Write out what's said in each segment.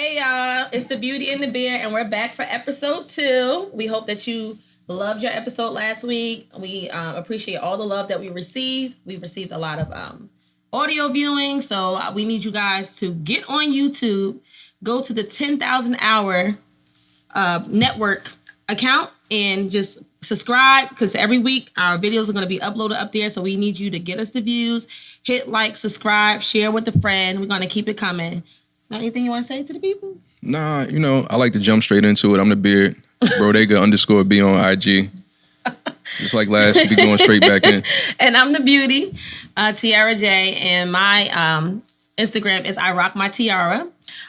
Hey y'all, it's the Beauty and the Beard, and we're back for episode 2. We hope that you loved your episode last week. We appreciate all the love that we received. We received a lot of audio viewing, so we need you guys to get on YouTube, go to the 10,000 Hour network account, and just subscribe, because every week our videos are going to be uploaded up there, so we need you to get us the views. Hit like, subscribe, share with a friend. We're going to keep it coming. Anything you want to say to the people? Nah, I like to jump straight into it. I'm the Beard. Brodega_B on IG. Just like last week, going straight back in. And I'm the Beauty, Tiara J. And my Instagram is I Rock My Tiara.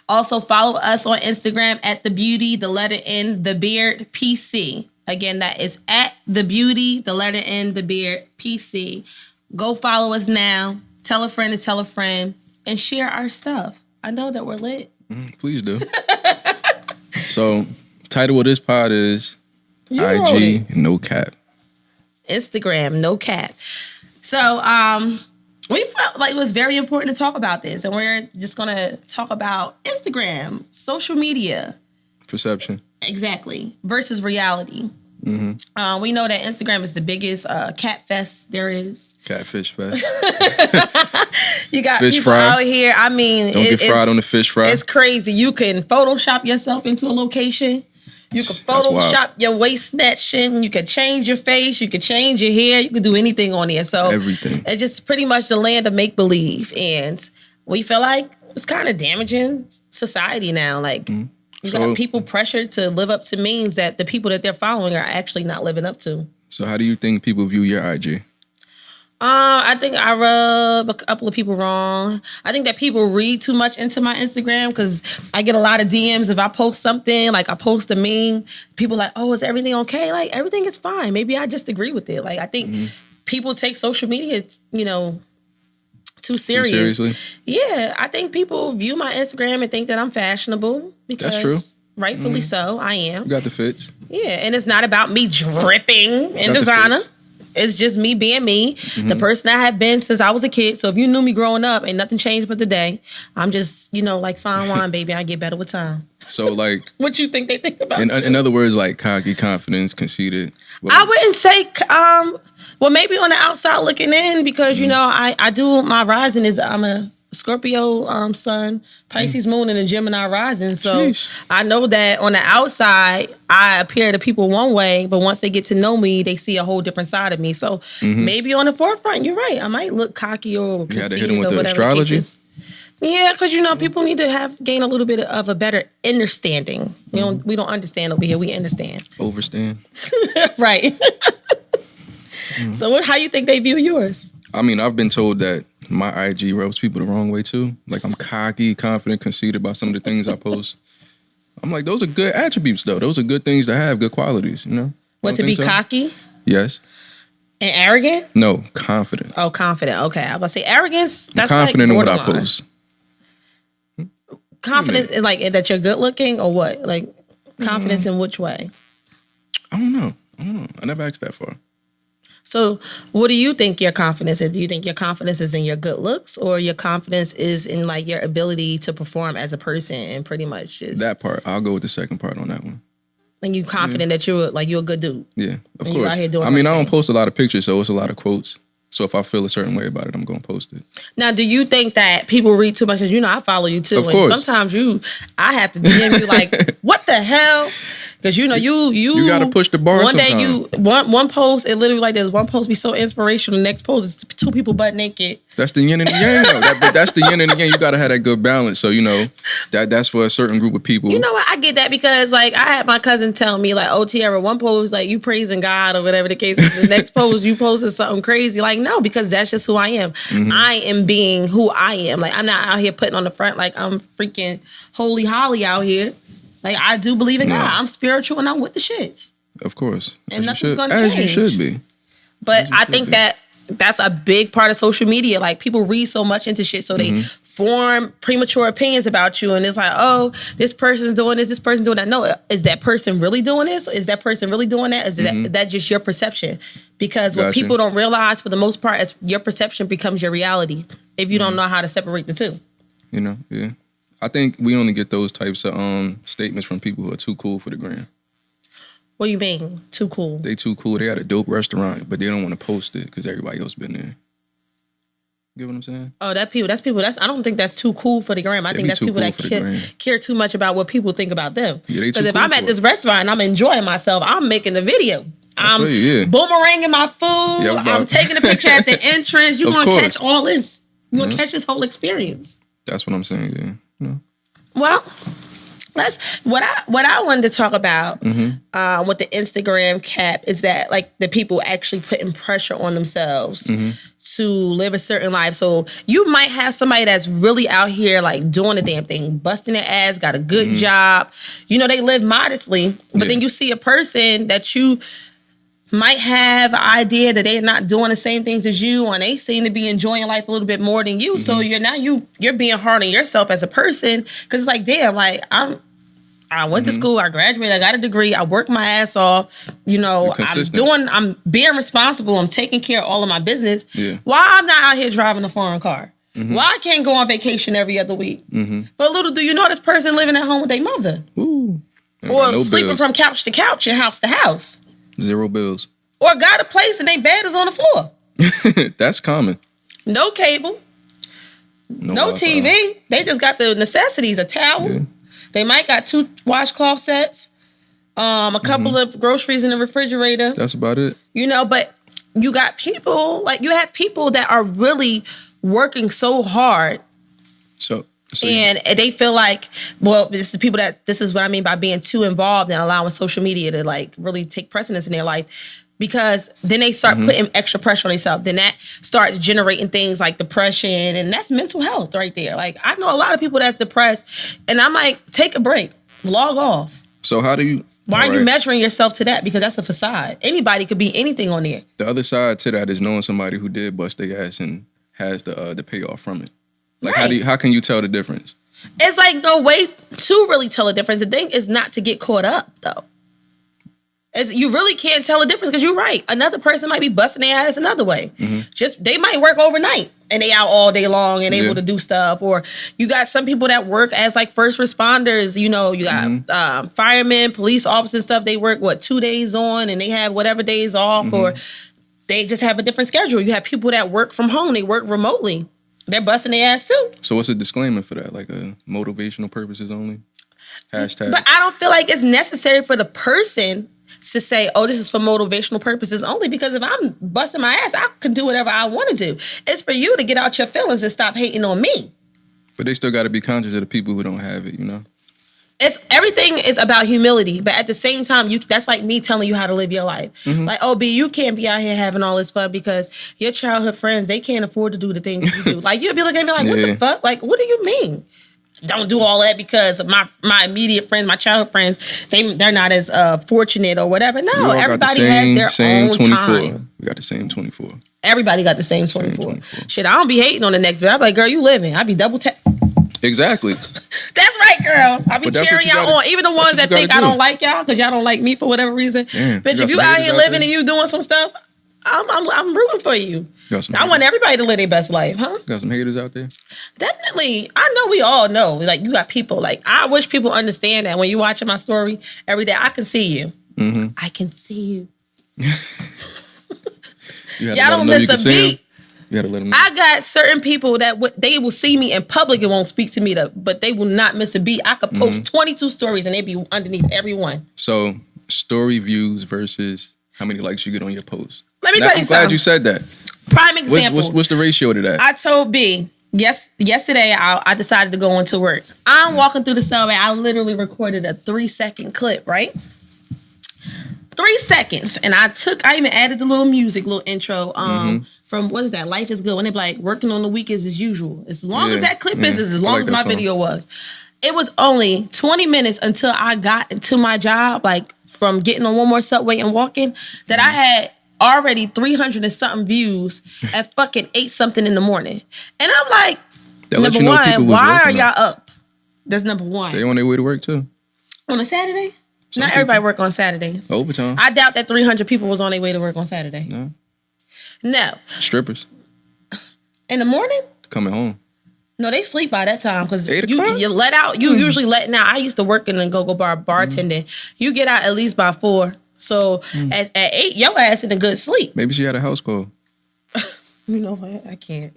Also, follow us on Instagram at The Beauty, the letter N, The Beard, PC. Again, that is at The Beauty, the letter N, The Beard, PC. Go follow us now. Tell a friend to tell a friend. And share our stuff. I know that we're lit. Please do. So, title of this pod is You IG No Cap. Instagram No Cap. So, we felt like it was very important to talk about this, and we're just gonna talk about Instagram, social media, Perception. exactly, versus reality. Mm-hmm. We know that Instagram is the biggest cat fest there is. Catfish fest. You got Fish people fry. out here. I mean, Don't get fried on the fish fry. It's crazy. You can Photoshop yourself into a location. You can Photoshop your waist snatching. You can change your face. You can change your hair. You can do anything on there. So Everything. it's just pretty much the land of make believe, and we feel like it's kind of damaging society now. Like you got people pressured to live up to means that the people that they're following are actually not living up to. So how do you think people view your IG? I think I rub a couple of people wrong. I think that people read too much into my Instagram, because I get a lot of DMs if I post something, like I post a meme. People like, oh, is everything okay? Like, everything is fine. Maybe I just agree with it. Like, I think people take social media, too serious. Seriously? Yeah, I think people view my Instagram and think that I'm fashionable, because That's true. rightfully so, I am. You got the fits. Yeah, and it's not about me dripping in Got the designer. fits. It's just me being me, the person I have been since I was a kid. So if you knew me growing up, ain't nothing changed but today. I'm just, like fine wine, baby. I get better with time. So like, What you think they think about? in other words, like cocky, confidence, conceited. I wouldn't say, well, maybe on the outside looking in, because, I do, my rising is, I'm a Scorpio sun, Pisces moon, and a Gemini rising. So Sheesh. I know that on the outside, I appear to people one way, but once they get to know me, they see a whole different side of me. So maybe on the forefront, you're right. I might look cocky or conceited, You had to hit him with or the whatever astrology? the case is. Yeah, because people need to gain a little bit of a better understanding. We don't understand over here. We understand. Overstand. Right. So how you think they view yours? I mean, I've been told that my IG rubs people the wrong way too. Like, I'm cocky, confident, conceited about some of the things I post. I'm like, those are good attributes though. Those are good things to have, good qualities, What, to be cocky Yes. and arrogant? No, confident. Oh, confident. Okay. I was about to say arrogance. I'm That's confident like in what I borderline. post. Confident in like that you're good looking, or what? Like confidence in which way? I don't know. I never asked that far. So what do you think your confidence is? Do you think your confidence is in your good looks, or your confidence is in like your ability to perform as a person, and pretty much just That part, I'll go with the second part on that one. and you confident that you're a good dude? Yeah, of And you course. out here doing I mean, your I don't thing. post a lot of pictures, so it's a lot of quotes. So if I feel a certain way about it, I'm going to post it. Now, do you think that people read too much? Because I follow you too, Of and course. sometimes I have to DM you like, what the hell? Because you got to push the bar One day sometime. one post, it literally like this. One post be so inspirational. The next post is 2 people butt naked. That's the yin and the yang, though. But that's the yin and the yang. You got to have that good balance. So, that's for a certain group of people. You know what? I get that, because like I had my cousin tell me like, oh, Tiara, one post like you praising God or whatever the case is. The next post you posted something crazy. Like, no, because that's just who I am. I am being who I am. Like, I'm not out here putting on the front like I'm freaking holy holly out here. Like, I do believe in God. I'm spiritual and I'm with the shits. Of course. And As you nothing's should. gonna As change. you should be. But I think that that's a big part of social media. Like, people read so much into shit, so they form premature opinions about you. And it's like, oh, this person's doing this person's doing that. No, is that person really doing this? Is that person really doing that? Is that just your perception? Because what Gotcha. people don't realize, for the most part, is your perception becomes your reality if you don't know how to separate the two. Yeah. I think we only get those types of statements from people who are too cool for the gram. What do you mean? Too cool? They too cool. They got a dope restaurant, but they don't want to post it because everybody else been there. You get what I'm saying? Oh, that's people. I don't think that's too cool for the gram. I think that's people that care too much about what people think about them. Because if I'm at this restaurant and I'm enjoying myself, I'm making a video. I'm boomeranging my food. Yeah, I'm taking a picture at the entrance. You're going to catch all this. You're going to catch this whole experience. That's what I'm saying, yeah. Well, what I wanted to talk about with the Instagram cap is that like the people actually putting pressure on themselves to live a certain life. So you might have somebody that's really out here like doing the damn thing, busting their ass, got a good job. You know, they live modestly, but then you see a person that you might have an idea that they're not doing the same things as you, and they seem to be enjoying life a little bit more than you. So you're being hard on yourself as a person, because it's like, damn, like I went to school, I graduated, I got a degree, I worked my ass off. You know, I'm being responsible, I'm taking care of all of my business. Yeah. Why I'm not out here driving a foreign car? Why I can't go on vacation every other week? But little do you know, this person living at home with their mother. Ooh. Or sleeping from couch to couch and house to house. 0 bills. Or got a place and their bed is on the floor. That's common. No cable. No TV. They just got the necessities, a towel. Yeah. They might got 2 washcloth sets, a couple of groceries in the refrigerator. That's about it. You know, but you got people, like you have people that are really working so hard. And they feel like, well, this is what I mean by being too involved and allowing social media to like really take precedence in their life, because then they start putting extra pressure on themselves. Then that starts generating things like depression, and that's mental health right there. Like I know a lot of people that's depressed, and I'm like, take a break, log off. So how do you? Why are you measuring yourself to that? Because that's a facade. Anybody could be anything on there. The other side to that is knowing somebody who did bust their ass and has the payoff from it. Like, how can you tell the difference? It's like no way to really tell the difference. The thing is not to get caught up, though. You really can't tell the difference, because you're right. Another person might be busting their ass another way. Just they might work overnight and they out all day long and able to do stuff. Or you got some people that work as like first responders. You know, you got firemen, police officers, stuff. They work 2 days on and they have whatever days off, or they just have a different schedule. You have people that work from home. They work remotely. They're busting their ass too. So what's a disclaimer for that? Like a motivational purposes only? Hashtag. But I don't feel like it's necessary for the person to say, oh, this is for motivational purposes only, because if I'm busting my ass, I can do whatever I want to do. It's for you to get out your feelings and stop hating on me. But they still got to be conscious of the people who don't have it, you know? Everything is about humility, but at the same time, that's like me telling you how to live your life. Like, oh, B, you can't be out here having all this fun because your childhood friends, they can't afford to do the things you do. Like, you'll be looking at me like, what the fuck? Like, what do you mean? Don't do all that because my immediate friends, my childhood friends, they're not as fortunate or whatever. No, everybody has their own 24. Time. We got the same 24. Everybody got the same 24. Shit, I don't be hating on the next bit. I'm like, girl, you living. I be double tap. Exactly. That's right, girl. I be cheering y'all on. Even the ones that think I don't like y'all because y'all don't like me for whatever reason. Damn, bitch, if you out here living and you doing some stuff, I'm rooting for you. I want everybody to live their best life, huh? Got some haters out there? Definitely. I know we all know. Like, you got people. Like, I wish people understand that when you're watching my story every day, I can see you. I can see you. Y'all don't miss a beat. You gotta let them know. I got certain people that they will see me in public and won't speak to me, but they will not miss a beat. I could post 22 stories and they be underneath every one. So, story views versus how many likes you get on your post. Let me tell you something. I'm glad you said that. Prime example. What's the ratio to that? I told B, yesterday I decided to go into work. I'm walking through the subway. I literally recorded a 3-second clip, right? 3 seconds. And I even added the little music, little intro from, what is that? Life is Good. When they be like, working on the weekends as usual. As long as that clip is as long as my video was. It was only 20 minutes until I got into my job, like from getting on one more subway and walking, that I had already 300 and something views at fucking 8 something in the morning. And I'm like, number one, why are y'all up? That's number one. They on their way to work too. On a Saturday? Not everybody work on Saturdays. Overtime. I doubt that 300 people was on their way to work on Saturday. No. Strippers. In the morning? Coming home. No, they sleep by that time because 8 you o'clock? let out. You usually letting out. I used to work in a go-go bar bartending. You get out at least by 4. So at 8, your ass in a good sleep. Maybe she had a house call. You know what? I can't.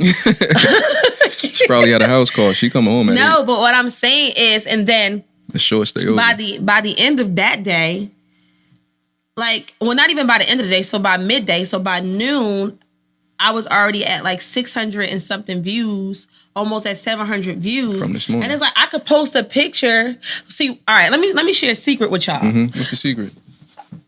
She probably had a house call. She come home at 8. No, but what I'm saying is, and then The short stay over. by the end of that day, like, well, not even by the end of the day. So by midday, so by noon, I was already at like 600 and something views, almost at 700 views. From this morning. And it's like I could post a picture. See, all right, let me share a secret with y'all. What's the secret?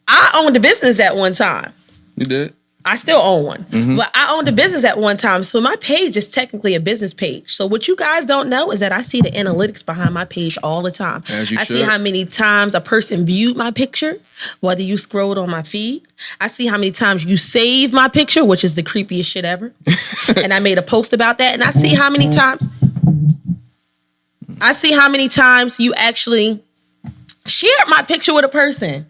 I owned a business at one time. You did? I still own one, but I owned a business at one time. So my page is technically a business page. So what you guys don't know is that I see the analytics behind my page all the time. As you I see should. how many times a person viewed my picture, whether you scrolled on my feed. I see how many times you saved my picture, which is the creepiest shit ever. And I made a post about that. And I see how many times you actually shared my picture with a person.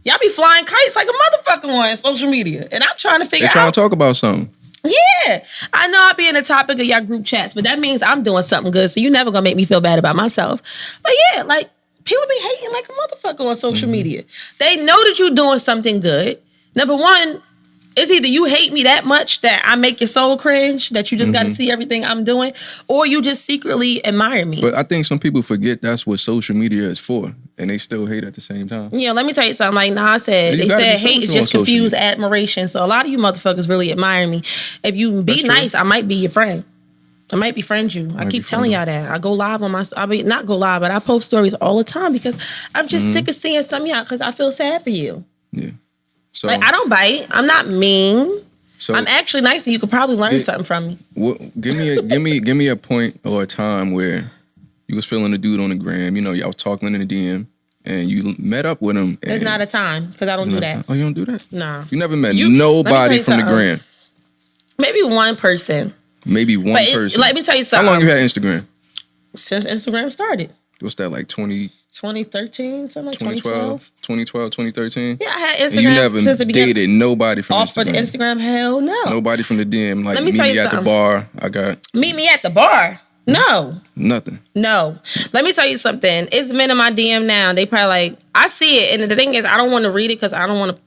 Y'all be flying kites like a motherfucker on social media. And I'm trying to figure They trying out. to talk about something. Yeah. I know I be in the topic of y'all group chats, but that means I'm doing something good. So you never gonna make me feel bad about myself. But yeah, like people be hating like a motherfucker on social media. They know that you're doing something good. Number one, it's either you hate me that much that I make your soul cringe, that you just got to see everything I'm doing, or you just secretly admire me. But I think some people forget that's what social media is for, and they still hate at the same time. Yeah, let me tell you something. Like Nas said, You they gotta said be hate is social just on social confused media. admiration. So a lot of you motherfuckers really admire me. If you be That's true. nice, I might be your friend. I might befriend you. I Might keep befriend telling you. y'all that. I go live on not go live, but I post stories all the time because I'm just sick of seeing some of y'all because I feel sad for you. Yeah. So, Like, I don't bite. I'm not mean. so I'm actually nice and you could probably learn something from me. give me a point or a time where you was feeling a dude on the gram. You know, y'all was talking in the DM, and you met up with him. There's not a time because I don't do that. Oh, you don't do that? Nah. You never met Let me tell nobody you from the something. gram. Maybe one person. Maybe one But person. let me tell you How something. long you had Instagram? Since Instagram started. What's that, like 2013, something like 2012, 2013? Yeah, I had And Instagram you never since the beginning. dated nobody from Off for the Instagram? Instagram? Hell no. Nobody from the DM. Like, Let me meet tell me you at the something. bar. I got Meet me at the bar. No. nothing. No. Let me tell you something. It's men in my DM now. They probably like, I see it. And the thing is, I don't want to read it because I don't want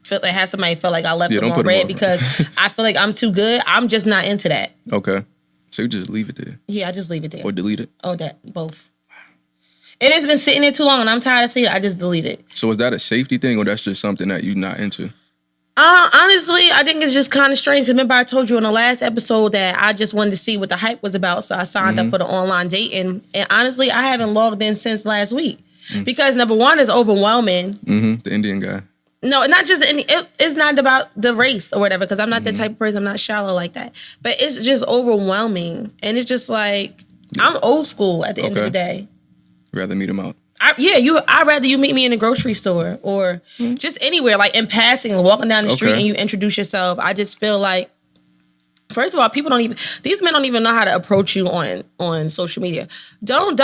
to have somebody feel like I left Yeah, them don't on put 'em red on. because I feel like I'm too good. I'm just not into that. Okay. So you just leave it there Yeah, I just leave it there. or delete it. Oh, that. Both. If it's been sitting there too long and I'm tired of seeing it, I just delete it. So is that a safety thing or that's just something that you're not into? Honestly, I think it's just kind of strange. Remember, I told you in the last episode that I just wanted to see what the hype was about, so I signed up for the online dating. And honestly, I haven't logged in since last week because number one is overwhelming. The Indian guy. No, not just it's not about the race or whatever because I'm not that type of person. I'm not shallow like that. But it's just overwhelming, and it's just like I'm old school at the end of the day. Rather meet him out. I'd rather you meet me in a grocery store or just anywhere, like in passing, walking down the street, and you introduce yourself. I just feel like, first of all, these men don't even know how to approach you on social media. Don't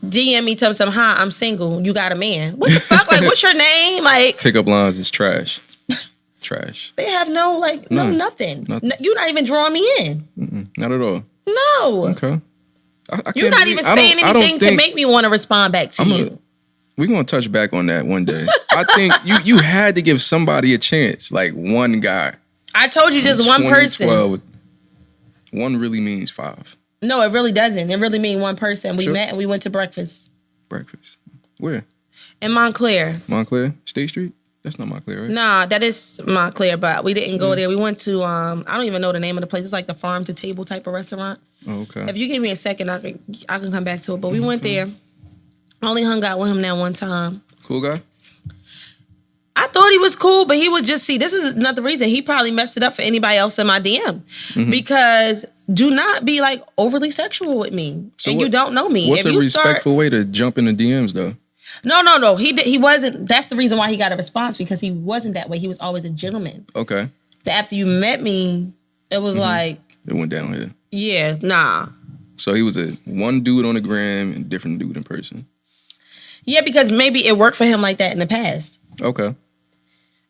DM me, tell me something. Hi, I'm single. You got a man. What the fuck? Like, what's your name? Like, Pickup lines is trash. Trash. they have no nothing. Nothing. You're not even drawing me in. Not at all. No. Okay. I You're not even saying anything to make me want to respond back to you. We're going to touch back on that one day. I think you had to give somebody a chance, like one guy. I told you just one person. 2012, one really means 5. No, it really doesn't. It really means one person. We Sure. met and we went to breakfast Breakfast. Where? in Montclair. Montclair? State Street? That's not Montclair, right? Nah, that is Montclair, but we didn't go there. We went to I don't even know the name of the place. It's like the farm to table type of restaurant. Oh, okay. If you give me a second, I can come back to it. But we went there. Only hung out with him that one time. Cool guy? I thought he was cool, but he was just, this is another reason. He probably messed it up for anybody else in my DM. Because do not be like overly sexual with me. So and you don't know me. What's if a you respectful way to jump in the DMs though? No. He wasn't. That's the reason why he got a response because he wasn't that way. He was always a gentleman. Okay. But after you met me, it was like, It went down here. yeah, nah. So he was one dude on the gram and different dude in person. Yeah, because maybe it worked for him like that in the past. Okay.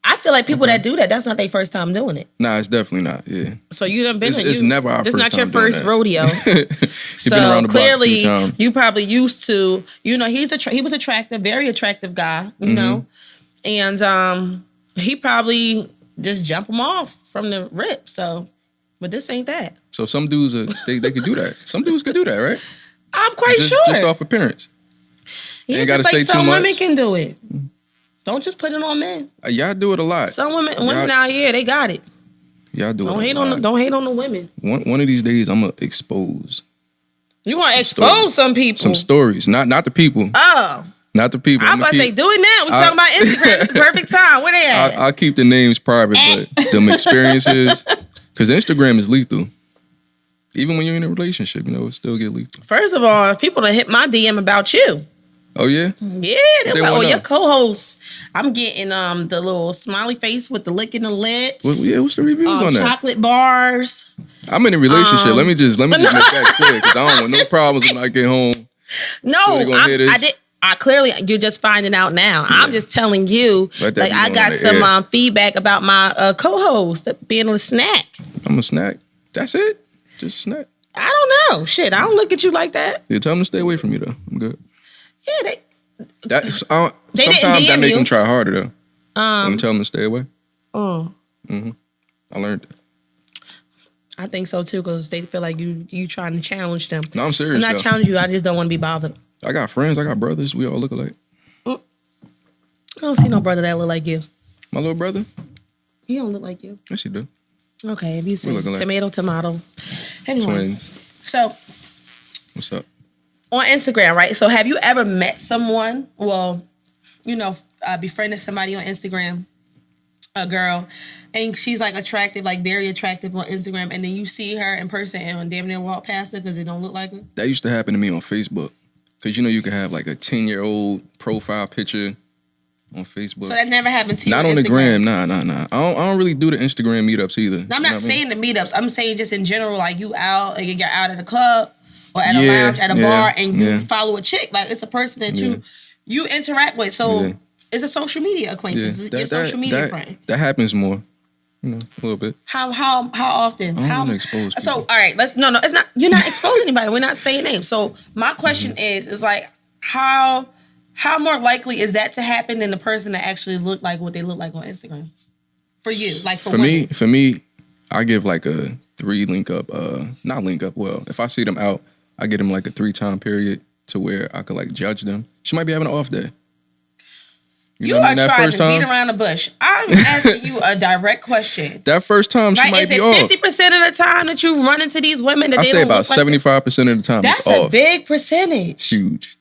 I feel like people that do that, that's not their first time doing it. Nah, it's definitely not. Yeah. So you done been. It's never our This first not your time doing first that. rodeo. You've been around the block a few clearly, times. you probably used to. You know, he was attractive, very attractive guy. You know, and he probably just jump him off from the rip. So, but this ain't that. So some dudes they could do that. Some dudes could do that, right? I'm quite sure. Just off appearance. Yeah, ain't just gotta like say too some women much. can do it. Don't just put it on men. Y'all do it a lot. Some women out here, they got it. Y'all do Don't it. hate on the women. One of these days, I'm gonna expose You want to expose some people? some stories, not the people, Oh, not the people. I'm about to say do it now. We talking about Instagram. It's the perfect time. Where they at? I'll keep the names private, but them experiences, because Instagram is lethal. Even when you're in a relationship, you know, it still get lethal. First of all, people done hit my DM about you. Oh yeah, Yeah, they're They like, wanna oh, your know. co-host. I'm getting the little smiley face with the licking the lips. what's the reviews on that? Chocolate bars. I'm in a relationship. Let me just make that clear, because I don't want no problems when I get home. No, they gonna hear this? I did. I clearly, you're just finding out now. I'm just telling you, Let that like be I known got on the some air. feedback about my co-host being a snack. I'm a snack. That's it. Just a snack. I don't know. Shit, I don't look at you like that. Yeah, tell them to stay away from you though. I'm good. Yeah, That's They didn't sometimes that DM make you. them try harder though. When you tell them to stay away. Oh, I learned that. I think so too, because they feel like you trying to challenge them. No, I'm I'm serious not though. challenging you. I just don't want to be bothered. I got friends. I got brothers. We all look alike. I don't see no brother that look like you. My little brother. He don't look like you. Yes, he do. Okay, if you say look alike. tomato. Anyway, Twins. so What's up? on Instagram, right? So have you ever met someone? Well, you know, befriended somebody on Instagram, a girl, and she's like attractive, like very attractive on Instagram, and then you see her in person and damn near walk past her because it don't look like her. That used to happen to me on Facebook. Because you know you can have like a 10-year-old profile picture on Facebook. So that never happened to you. Not on the gram. Nah. I don't really do the Instagram meetups either. No, I'm not saying the meetups. I'm saying just in general, like you out, like you're out at a club or at a lounge, at a bar, and you follow a chick. Like it's a person that you interact with. So it's a social media acquaintance. It's your social media friend. That happens more. You know, a little bit. How often? I don't How wanna expose people. So all right, it's not. You're not exposing anybody. We're not saying names. So my question is like how more likely is that to happen than the person that actually look like what they look like on Instagram? For you, like for women. For me, I give like a 3 link up. Not link up. Well, if I see them out, I get them like a 3-time period to where I could like judge them. She might be having an off day. You know what I are mean? That trying first to beat time? around the bush. I'm asking you a direct question. That first time, she Right? might Is be it off. 50% of the time that you run into these women that I they say don't about look like 75% of the time. That's it's a off. big percentage. Huge.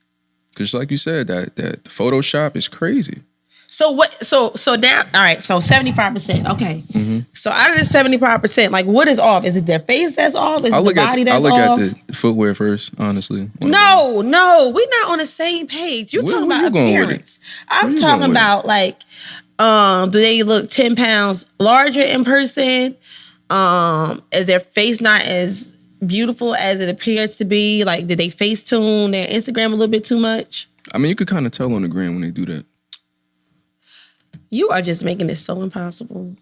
Because like you said, that Photoshop is crazy. So what? So now, all right. So 75%. Okay. Mm-hmm. So out of the 75%, like what is off? Is it their face that's off? Is it I the look body at that's I look off? at the footwear first, honestly. No, we're not on the same page. You're talking where about you going with appearance. it? I'm you talking going with it? about like, do they look 10 pounds larger in person? Is their face not as beautiful as it appears to be? Like, did they face tune their Instagram a little bit too much? I mean, you could kind of tell on the gram when they do that. You are just making this so impossible.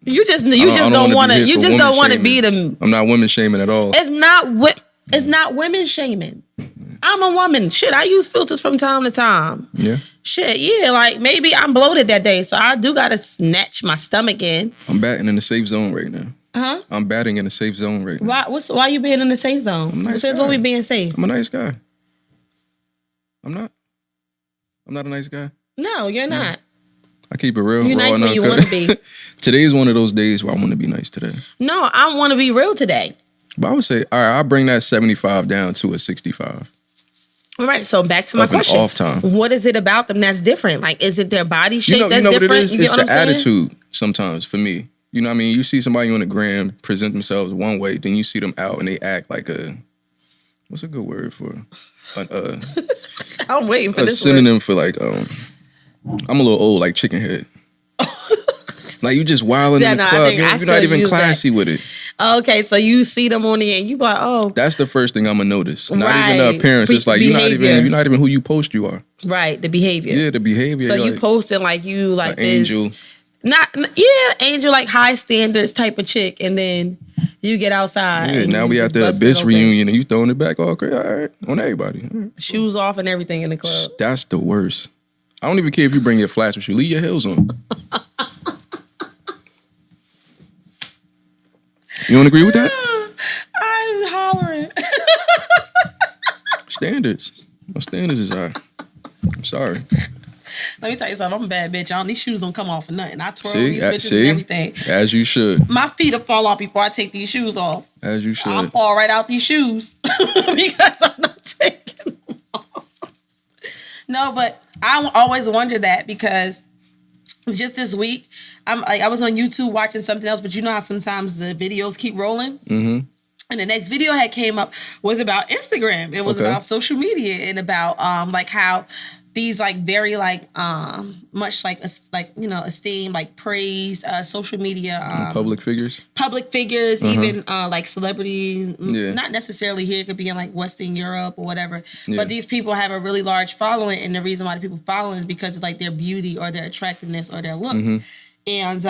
You just I don't want to. be here You for just don't woman want to be shaming. the. I'm not women shaming at all. It's not women shaming. I'm a woman. Shit, I use filters from time to time. Yeah. Shit, yeah. Like maybe I'm bloated that day, so I do gotta snatch my stomach in. I'm batting in the safe zone right now. Huh? I'm batting in the safe zone right now. Why you being in the safe zone? I'm a nice Since guy. when we being safe? I'm a nice guy. I'm not a nice guy. No, you're not. I keep it real. You're raw nice and when you uncut. want to be. Today's one of those days where I want to be nice today. No, I want to be real today. But I would say, all right, I'll bring that 75 down to a 65. All right, so back to my Up and question. off time. What is it about them that's different? Like, is it their body shape You know that's what it different? is? You get It's what the I'm saying? attitude sometimes for me. You know what I mean? You see somebody on the gram present themselves one way, then you see them out and they act like what's a good word for? I'm waiting for A this word. synonym for like, I'm a little old, like chicken head. Like you just wilding Yeah, in the no, I club. think I You're not still even use that. classy with it. Okay, so you see them on the end, you be like, oh, That's the first thing I'm gonna notice. Not even Right. the appearance. It's like Behavior. you're not even who you post you are. right, the behavior. Yeah, the behavior. So you like posting like you like an this. angel. Angel, like high standards type of chick, and then you get outside. Yeah, and now you we at just the bust it Abyss open. reunion and you throwing it back all crazy. All right, on everybody. All right. Shoes off and everything in the club. That's the worst. I don't even care if you bring your flats with you. Leave your heels on. You don't agree with that? I'm hollering. Standards. My standards is high. I'm sorry. Let me tell you something. I'm a bad bitch. These shoes don't come off for nothing. I twirl See, these bitches and everything. As you should. My feet will fall off before I take these shoes off. As you should. I'll fall right out these shoes because I'm not taking them off. No, but I always wonder that because just this week, I was on YouTube watching something else, but you know how sometimes the videos keep rolling? Mm-hmm. And the next video had came up was about Instagram. It was about social media and about like how these like very like much like esteemed, like praised social media public figures, even like celebrities, not necessarily here, it could be in like Western Europe or whatever, but these people have a really large following, and the reason why the people following is because of like their beauty or their attractiveness or their looks. And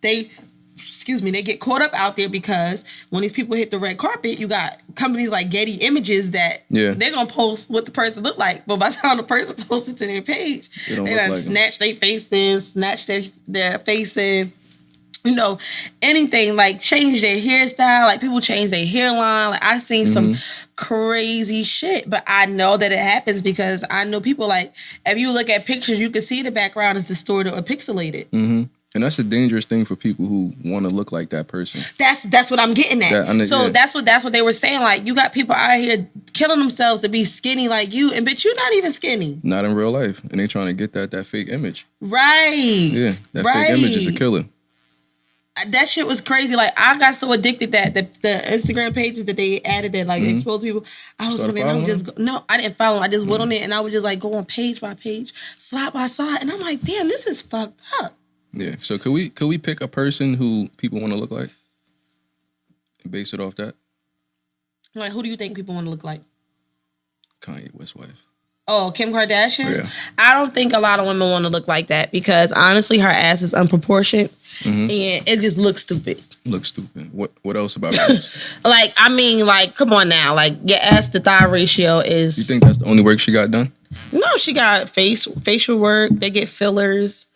they get caught up out there because when these people hit the red carpet, you got companies like Getty Images that they're gonna post what the person look like, but by the time the person posts it to their page, they done like snatch their face in, snatch their face in, anything, like change their hairstyle, like people change their hairline. Like I've seen some crazy shit, but I know that it happens because I know people, like if you look at pictures, you can see the background is distorted or pixelated. And that's a dangerous thing for people who want to look like that person. That's what I'm getting at. That's what they were saying. Like, you got people out here killing themselves to be skinny like you, and bitch, you're not even skinny. Not in real life. And they trying to get that fake image. Right. Yeah, that fake image is a killer. That shit was crazy. Like, I got so addicted that the Instagram pages that they added that like exposed people, I was on it and I would just no, I didn't follow them. I just went on it and I would just like go on page by page, slide by slide, and I'm like, damn, this is fucked up. Yeah. So could we pick a person who people want to look like and base it off that? Like, who do you think people want to look like? Kanye West's wife. Oh, Kim Kardashian? Yeah. I don't think a lot of women want to look like that because honestly, her ass is unproportioned and it just looks stupid. Looks stupid. What else about this? Like, I mean, like, come on now. Like, your ass to thigh ratio is... You think that's the only work she got done? No, she got facial work. They get fillers.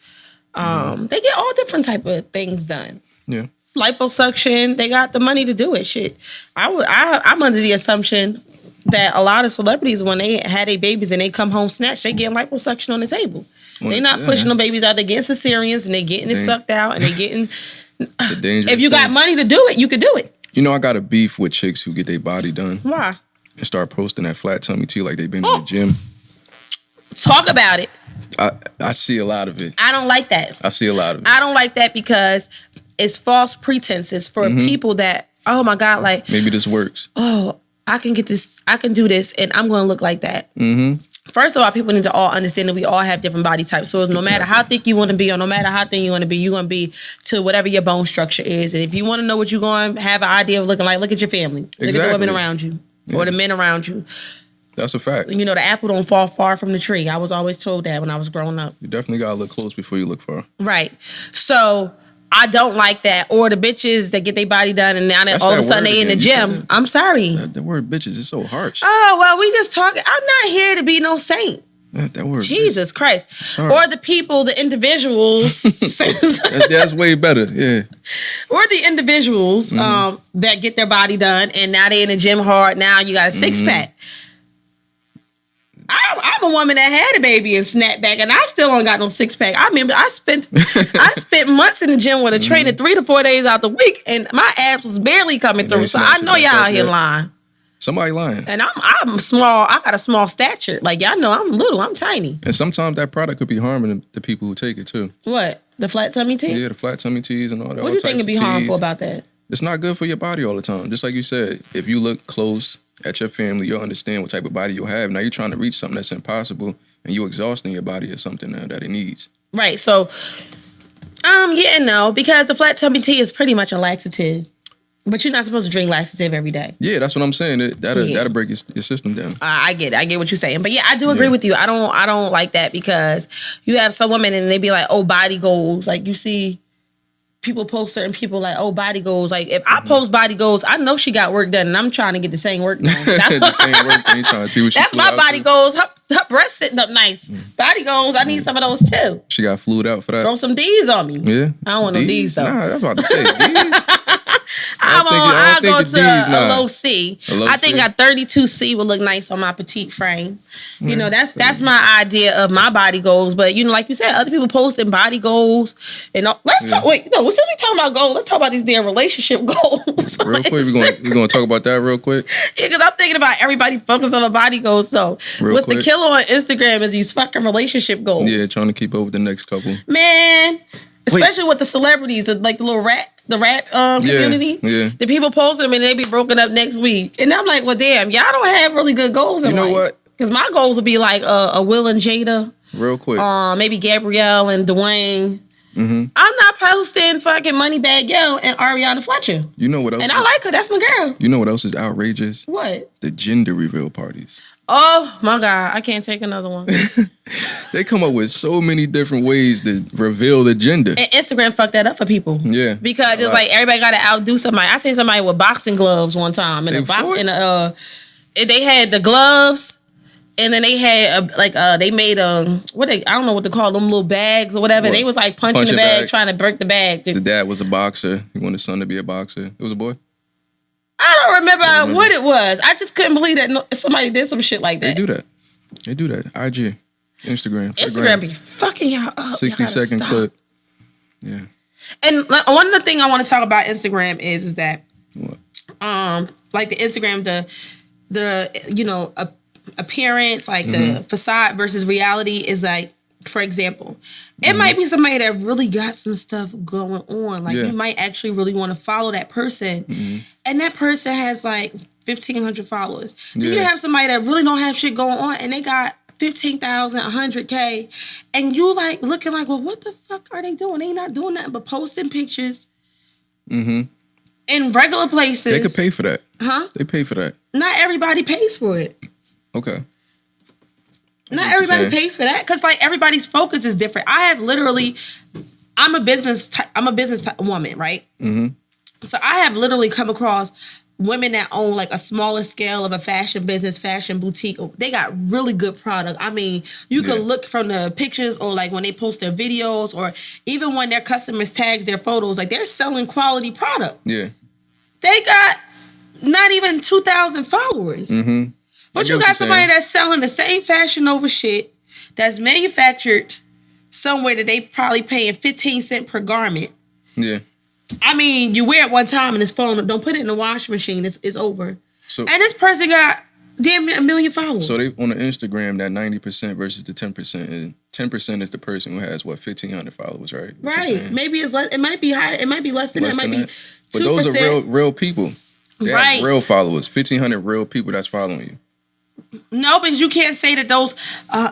They get all different type of things done. Yeah. Liposuction. They got the money to do it. Shit. I'm under the assumption that a lot of celebrities, when they had their babies and they come home snatched, they getting liposuction on the table. Well, they not pushing the babies out. They getting cesareans and they getting it sucked out and they getting... If you got money to do it, you could do it. You know, I got a beef with chicks who get their body done. Why? And start posting that flat tummy too, like they've been in the gym. Talk about it. I see a lot of it. I don't like that. I see a lot of it. I don't like that because it's false pretenses for people that, oh my God, like... Maybe this works. Oh, I can get this, I can do this, and I'm going to look like that. First of all, people need to all understand that we all have different body types. So no matter how thick you want to be or no matter how thin you want to be, you're going to be to whatever your bone structure is. And if you want to know what you're going to have an idea of looking like, look at your family. Look at the women around you or the men around you. That's a fact. You know, the apple don't fall far from the tree. I was always told that when I was growing up. You definitely got to look close before you look far. Right. So... I don't like that. Or the bitches that get their body done and now all of a sudden they in the gym. I'm sorry. The word bitches is so harsh. Oh, well, we just talking. I'm not here to be no saint. That word. Jesus Christ. Sorry. Or the people, the individuals. That's way better, yeah. Or the individuals that get their body done and now they in the gym hard. Now you got a six-pack. I'm a woman that had a baby and snapped back, and I still don't got no six pack. I remember I spent months in the gym with a trainer 3 to 4 days out the week, and my abs was barely coming through. So I know y'all out here lying. Somebody lying. And I'm small. I got a small stature. Like y'all know I'm little. I'm tiny. And sometimes that product could be harming the people who take it too. What? The flat tummy tea? Yeah, the flat tummy teas and all that. What do you think would be harmful about that? It's not good for your body all the time. Just like you said, if you look close at your family, you'll understand what type of body you'll have. Now you're trying to reach something that's impossible, and you're exhausting your body of something now that it needs. Right. So, yeah and no, because the flat tummy tea is pretty much a laxative. But you're not supposed to drink laxative every day. Yeah, that's what I'm saying. That'll break your system down. I get it. I get what you're saying. But yeah, I do agree with you. I don't like that because you have some women and they be like, oh, body goals. Like you see people post certain people like, oh, body goals. Like if I post body goals, I know she got work done and I'm trying to get the same work done. The same work done. You trying to see what she That's flew my out body to? goals. Her breast sitting up nice. Body goals. I need some of those too. She got flued out for that. Throw some D's on me. Yeah. I don't want no D's though. Nah, that's what I was about to say. D's? I'll go to a low C. A low I think C? a 32C would look nice on my petite frame. You know, that's my idea of my body goals. But you know, like you said, other people posting body goals and all. Let's talk. Wait, no, since we talking about goals, let's talk about these damn relationship goals. Real quick, we're gonna talk about that real quick. Yeah, because I'm thinking about everybody focus on the body goals. So what's the killer on Instagram is these fucking relationship goals. Yeah, trying to keep up with the next couple. Man, especially with the celebrities, like the little rap community. Yeah. The people posting them and they be broken up next week. And I'm like, well, damn, y'all don't have really good goals in life. You know what? Because my goals would be like a Will and Jada. Real quick. Maybe Gabrielle and Dwayne. Mm-hmm. I'm not posting fucking Moneybag Yo and Ariana Fletcher. You know what else? And I like her. That's my girl. You know what else is outrageous? What? The gender reveal parties. Oh, my God. I can't take another one. They come up with so many different ways to reveal the gender. And Instagram fucked that up for people. Yeah. Because it's like everybody got to outdo somebody. I seen somebody with boxing gloves one time. They had the gloves. And then they had they made I don't know what to call them, little bags or whatever. What? They was like punching the bag, trying to break the bag. The dad was a boxer. He wanted his son to be a boxer. It was a boy. I don't remember what it was. I just couldn't believe that somebody did some shit like that. They do that. IG, Instagram be fucking y'all up. 60-second clip. Yeah. And one of the things I want to talk about Instagram is that what? like the Instagram the appearance, like the facade versus reality is like, for example, it might be somebody that really got some stuff going on. Like you might actually really want to follow that person. And that person has like 1,500 followers. Then you have somebody that really don't have shit going on and they got 15,000, 100K. And you like looking like, well, what the fuck are they doing? They not doing nothing but posting pictures in regular places. They could pay for that. Huh? They pay for that. Not everybody pays for it. Okay. Not everybody pays for that because like everybody's focus is different. I'm a business woman, right? So I have literally come across women that own like a smaller scale of a fashion business, fashion boutique. They got really good product. I mean, you can look from the pictures or like when they post their videos or even when their customers tags their photos, like they're selling quality product. Yeah. They got not even 2,000 followers. But you got somebody that's selling the same Fashion Nova shit that's manufactured somewhere that they probably paying 15 cents per garment. Yeah. I mean, you wear it one time and it's falling. Don't put it in the washing machine. It's over. So, and this person got damn near 1 million followers. So they on the Instagram that 90% versus the 10%, and 10% is the person who has 1,500 followers, right? Right. Maybe it's less. It might be higher. It might be less than that. It might be 2%. But those are real people. They have real followers. 1,500 real people that's following you. No, because you can't say that those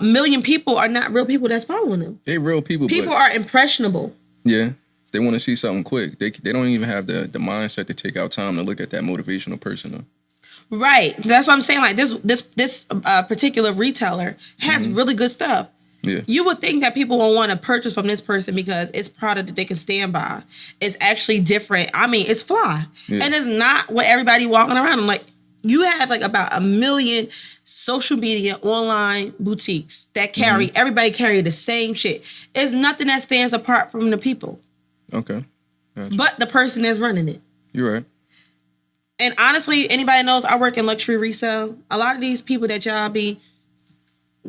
million people are not real people that's following them. They real people. People are impressionable. Yeah. They want to see something quick. They don't even have the mindset to take out time to look at that motivational person. Though. Right. That's what I'm saying. Like this particular retailer has really good stuff. Yeah. You would think that people will want to purchase from this person because it's product that they can stand by. It's actually different. I mean, it's fly. Yeah. And it's not what everybody walking around. I'm like, you have like about 1 million social media online boutiques that carry, everybody carry the same shit. It's nothing that stands apart from the people. Okay. Gotcha. But the person that's running it. You're right. And honestly, anybody knows I work in luxury resale. A lot of these people that y'all be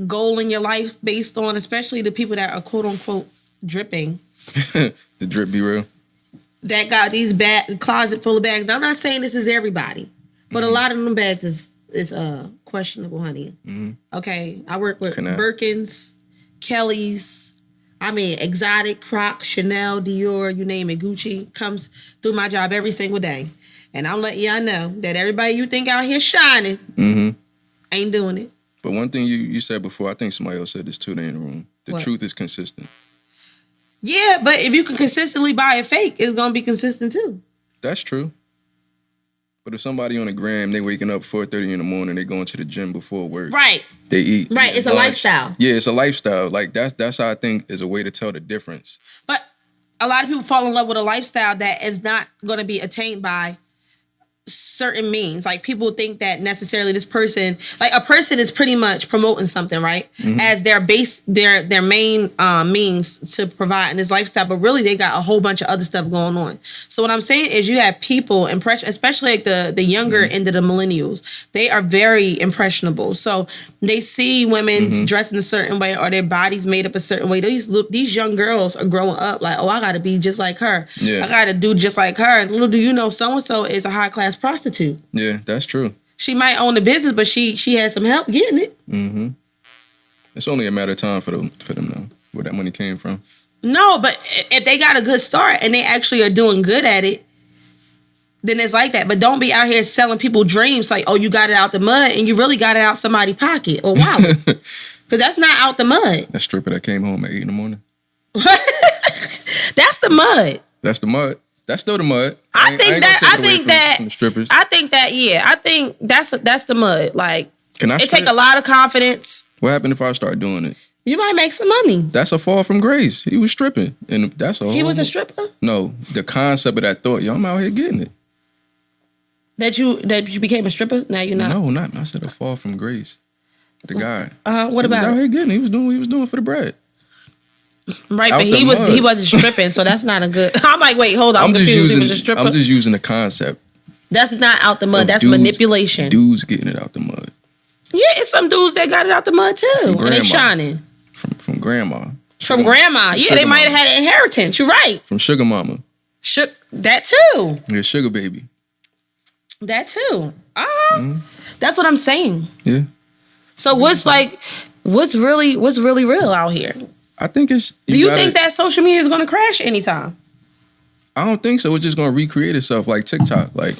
goal in your life based on, especially the people that are quote unquote dripping. The drip be real. That got these closet full of bags. Now I'm not saying this is everybody, but a lot of them bags is questionable, honey. Okay, I work with Birkins, Kelly's. I mean, exotic, Crocs, Chanel, Dior, you name it, Gucci comes through my job every single day. And I'm letting y'all know that everybody you think out here shining ain't doing it. But one thing you said before, I think somebody else said this too in the room. The truth is consistent. Yeah, but if you can consistently buy a fake, it's going to be consistent too. That's true. But if somebody on the gram, they waking up 4:30 in the morning, they going to the gym before work. Right. They eat. Right. It's lunch. a lifestyle. Yeah, it's a lifestyle. Like that's how I think is a way to tell the difference. But a lot of people fall in love with a lifestyle that is not going to be attained by certain means. Like people think that necessarily this person, like a person is pretty much promoting something, right? As their base, their main means to provide in this lifestyle, but really they got a whole bunch of other stuff going on. So what I'm saying is you have people especially like the younger end of the millennials, they are very impressionable. So they see women dressed in a certain way or their bodies made up a certain way. These young girls are growing up like, oh, I gotta be just like her. Yeah. I gotta do just like her. And little do you know, so-and-so is a high class prostitute. Yeah, that's true. She might own the business, but she had some help getting it. It's only a matter of time for them though, where that money came from. No, but if they got a good start and they actually are doing good at it, then it's like that. But don't be out here selling people dreams like, oh, you got it out the mud and you really got it out somebody's pocket or wow. Because that's not out the mud. That stripper that came home at 8 in the morning. That's the mud. That's the mud. That's still the mud. I think that from the strippers. I think that's the mud. Like Can I it take a lot of confidence. What happened if I start doing it? You might make some money. That's a fall from grace. He was stripping, and that's a He was a stripper? No, the concept of that thought. Yo, I'm out here getting it. That you became a stripper? Now you're not. No, not. I said a fall from grace. The guy. What about he was out it? here getting it. He was doing what he was doing for the bread. Right, Out but the mud. he wasn't stripping, so that's not a good. I'm like, wait, hold on. I'm confused. He was a stripper. I'm just using the concept. That's not out the mud. That's dudes, manipulation. Dudes getting it out the mud. Yeah, it's some dudes that got it out the mud too, and they shining. From grandma. From grandma. Yeah, they might have had an inheritance. You're right. From sugar mama. That too. Yeah, sugar baby. That too. That's what I'm saying. Yeah. So what's really real out here? I think it's. Do you think that social media is going to crash anytime? I don't think so. It's just going to recreate itself like TikTok. Like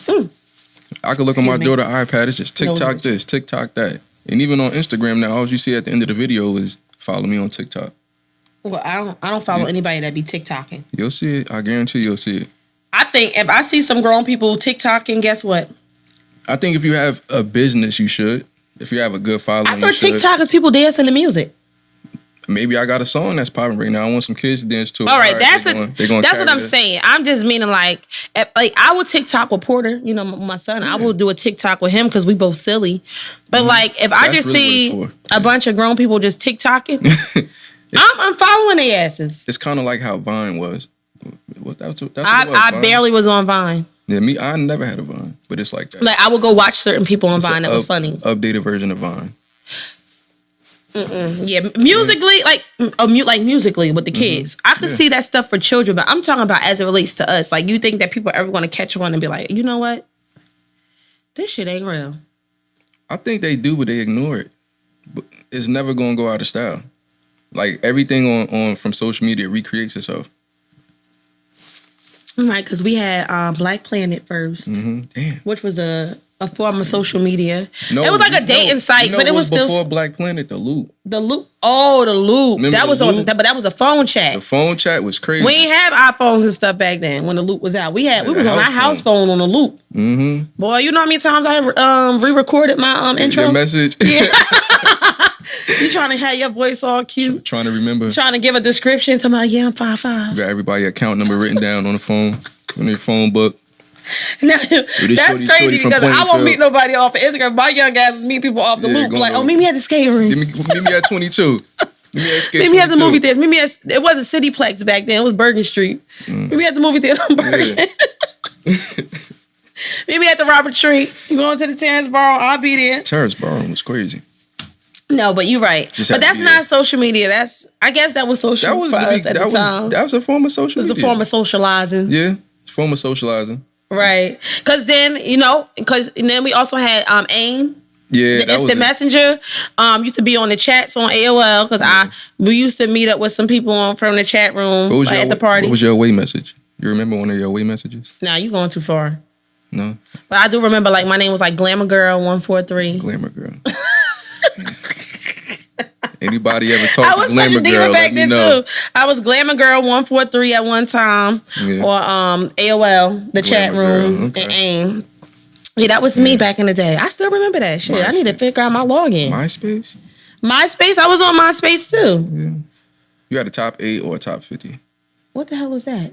I could look on my daughter's iPad. It's just TikTok this, TikTok that, and even on Instagram now, all you see at the end of the video is follow me on TikTok. Well, I don't follow anybody that be TikToking. You'll see it. I guarantee you'll see it. I think if I see some grown people TikToking, guess what? I think if you have a business, you should. If you have a good following, I thought TikTok is people dancing to music. Maybe I got a song that's popping right now. I want some kids to dance to it. All right, that's what I'm it. saying. I'm just meaning like I would TikTok with Porter, you know, my son. I will do a TikTok with him because we both silly. But like if I just see a bunch of grown people just TikToking, I'm following their asses. It's kind of like how Vine was. I barely was on Vine. Yeah, I never had a Vine, but it's like that. Like I would go watch certain people on Vine. That was funny. Updated version of Vine. Yeah, musically, like musically with the kids, I could see that stuff for children, but I'm talking about as it relates to us. Like, you think that people are ever going to catch on and be like, you know what, this shit ain't real? I think they do, but they ignore it. But it's never going to go out of style. Like everything on from social media recreates itself. Right, because we had Black Planet first, Damn. which was a form of social media. No, it was like a dating site, but it was still before Black Planet. The Loop. The Loop. Oh, the Loop. Remember that was Loop? but that was a phone chat. The phone chat was crazy. We ain't have iPhones and stuff back then when the Loop was out. We was on our house phone on the Loop. Boy, you know how many times I re-recorded my intro? Your message. Yeah. You trying to have your voice all cute. Trying to remember. Trying to give a description to my, yeah, I'm 5'5". Got everybody account number written down on the phone, in their phone book. Now, that's crazy because I won't meet nobody off of Instagram. My young guys meet people off the Loop. Like, meet me at the skate rink. Meet me at 22. Meet me at the movie theater. Meet me at, it wasn't Cityplex back then. It was Bergen Street. Meet me at the movie theater on Bergen. Yeah. Meet me at the Robert Tree. You going to the Terrence Bar? I'll be there. Terrence Bar was crazy. No, but you're right. But that's not social media. I guess that was social for us at the time. That was a form of social media. It was a form of socializing. Yeah, it's a form of socializing. Right. Because then, then we also had AIM. Yeah, the instant messenger used to be on the chats on AOL because we used to meet up with some people from the chat room at the party. What was your away message? You remember one of your away messages? Nah, you going too far. No. But I do remember my name was Glamour Girl 143. Glamour Girl. Anybody ever talk to Glamour Girl? Back then too. I was Glamour Girl 143 at one time, or AOL, the chat room, and AIM. Yeah, that was me back in the day. I still remember that shit. I need to figure out my login. MySpace? MySpace? I was on MySpace too. Yeah. You had a top 8 or a top 50? What the hell was that?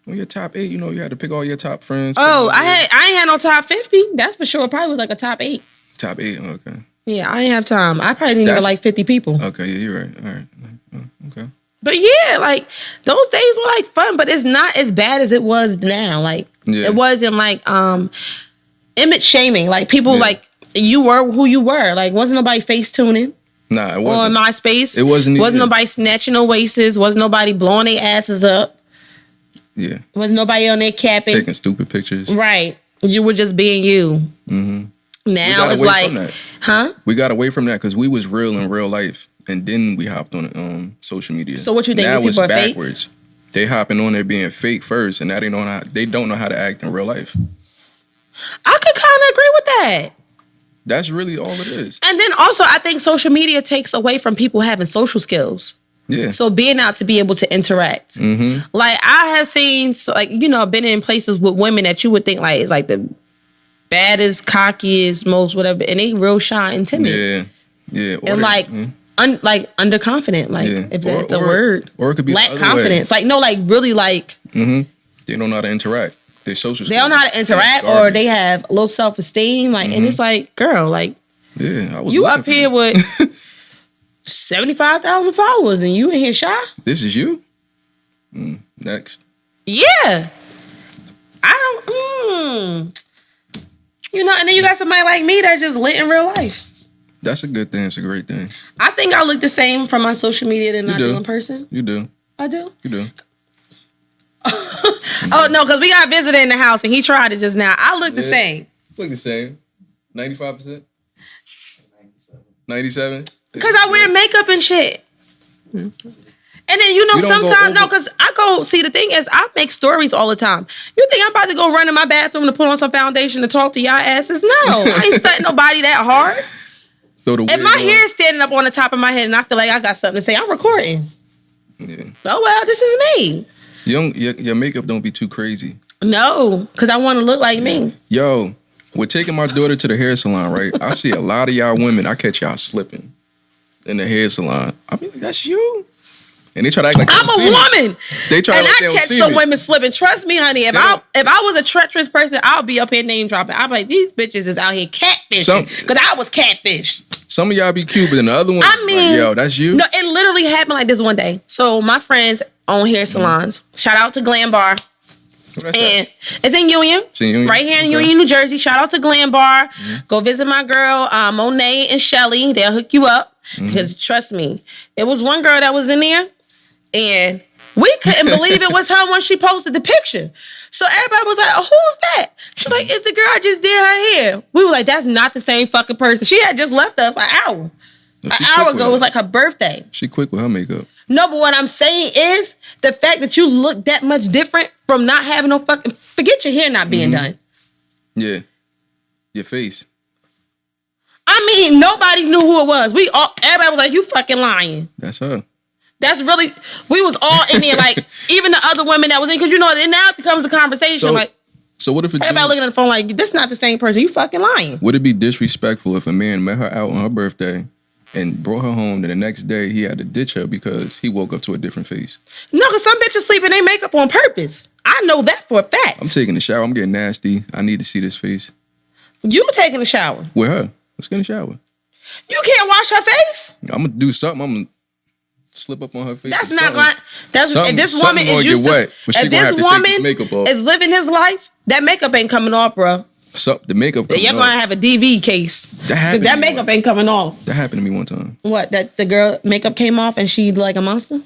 Well, your top 8, you had to pick all your top friends. Oh, I ain't had no top 50. That's for sure. It probably was like a top 8. Top 8, okay. Yeah, I ain't have time. I probably didn't even like 50 people. Okay, yeah, you're right. All right. Okay. But yeah, like those days were like fun, but it's not as bad as it was now. Like it wasn't like image shaming. Like people like you were who you were. Like wasn't nobody face tuning. Nah, it wasn't. On MySpace. It wasn't nobody snatching no waists. Wasn't nobody blowing their asses up. Yeah. Wasn't nobody on there capping. Taking stupid pictures. Right. You were just being you. Mm-hmm. Now it's like, we got away from that because we was real in real life, and then we hopped on social media. So what you think? Now people it's are backwards. Fake? They hopping on there being fake first, and now they don't know how to act in real life. I could kind of agree with that. That's really all it is. And then also, I think social media takes away from people having social skills. Yeah. So being out to be able to interact. Mm-hmm. Like I have seen, been in places with women that you would think like is like the baddest, cockiest, most whatever, and they real shy and timid. Yeah. And like underconfident, like if that's a word. Or it could be lack confidence. Way. Like no, like really like. Mm-hmm. They don't know how to interact. They social. They don't know how to interact, or they have low self-esteem. Like, and it's like, girl, like, I was you up here with 75,000 followers, and you in here shy. This is you. Next. Yeah, I don't. And then you got somebody like me that just lit in real life. That's a good thing. It's a great thing. I think I look the same from my social media than I do in person. You do. I do. You do. Oh no, because we got a visitor in the house and he tried it just now. I look the same. Look the same. 95%. 97. Because I wear makeup and shit. And then sometimes because I go see the thing is I make stories all the time. You think I'm about to go run in my bathroom to put on some foundation to talk to y'all asses? No, I ain't studying nobody that hard. If my hair is standing up on the top of my head and I feel like I got something to say, I'm recording. Yeah. Oh well, this is me. Your makeup don't be too crazy. No, because I want to look like me. Yo, we're taking my daughter to the hair salon, right? I see a lot of y'all women. I catch y'all slipping in the hair salon. I be like, that's you. And they try to act like I'm a woman. They try and to I catch some women slipping. Trust me, honey. If I was a treacherous person, I'll be up here name dropping. I'll be like, these bitches is out here catfishing. Because I was catfished. Some of y'all be cute, but then the other ones, yo, that's you. No, it literally happened like this one day. So my friends own hair salons. Shout out to Glam Bar. And it's in Union. Right here in Union, New Jersey. Shout out to Glam Bar. Go visit my girl, Monet and Shelly. They'll hook you up. Because trust me, it was one girl that was in there. And we couldn't believe it was her when she posted the picture. So everybody was like, oh, who's that? She's like, it's the girl I just did her hair. We were like, that's not the same fucking person. She had just left us an hour. An hour ago. It was like her birthday. She quick with her makeup. No, but what I'm saying is the fact that you look that much different from not having no fucking... Forget your hair not being done. Yeah. Your face. I mean, nobody knew who it was. Everybody was like, you fucking lying. That's her. That's really, we was all in there, like, even the other women that was in, because and now it becomes a conversation, so what if everybody looking at the phone like, this not the same person, you fucking lying. Would it be disrespectful if a man met her out on her birthday and brought her home, and the next day he had to ditch her because he woke up to a different face? No, because some bitches sleep in their makeup on purpose. I know that for a fact. I'm taking a shower, I'm getting nasty, I need to see this face. You taking a shower? With her. Let's get in the shower. You can't wash her face? I'm going to do something, I'm going to slip up on her face. That's not going. If this woman is used to. If this woman is living his life, that makeup ain't coming off, bro. So the makeup. You're gonna have a DV case. That makeup ain't coming off. That happened to me one time. What? That the girl makeup came off and she like a monster.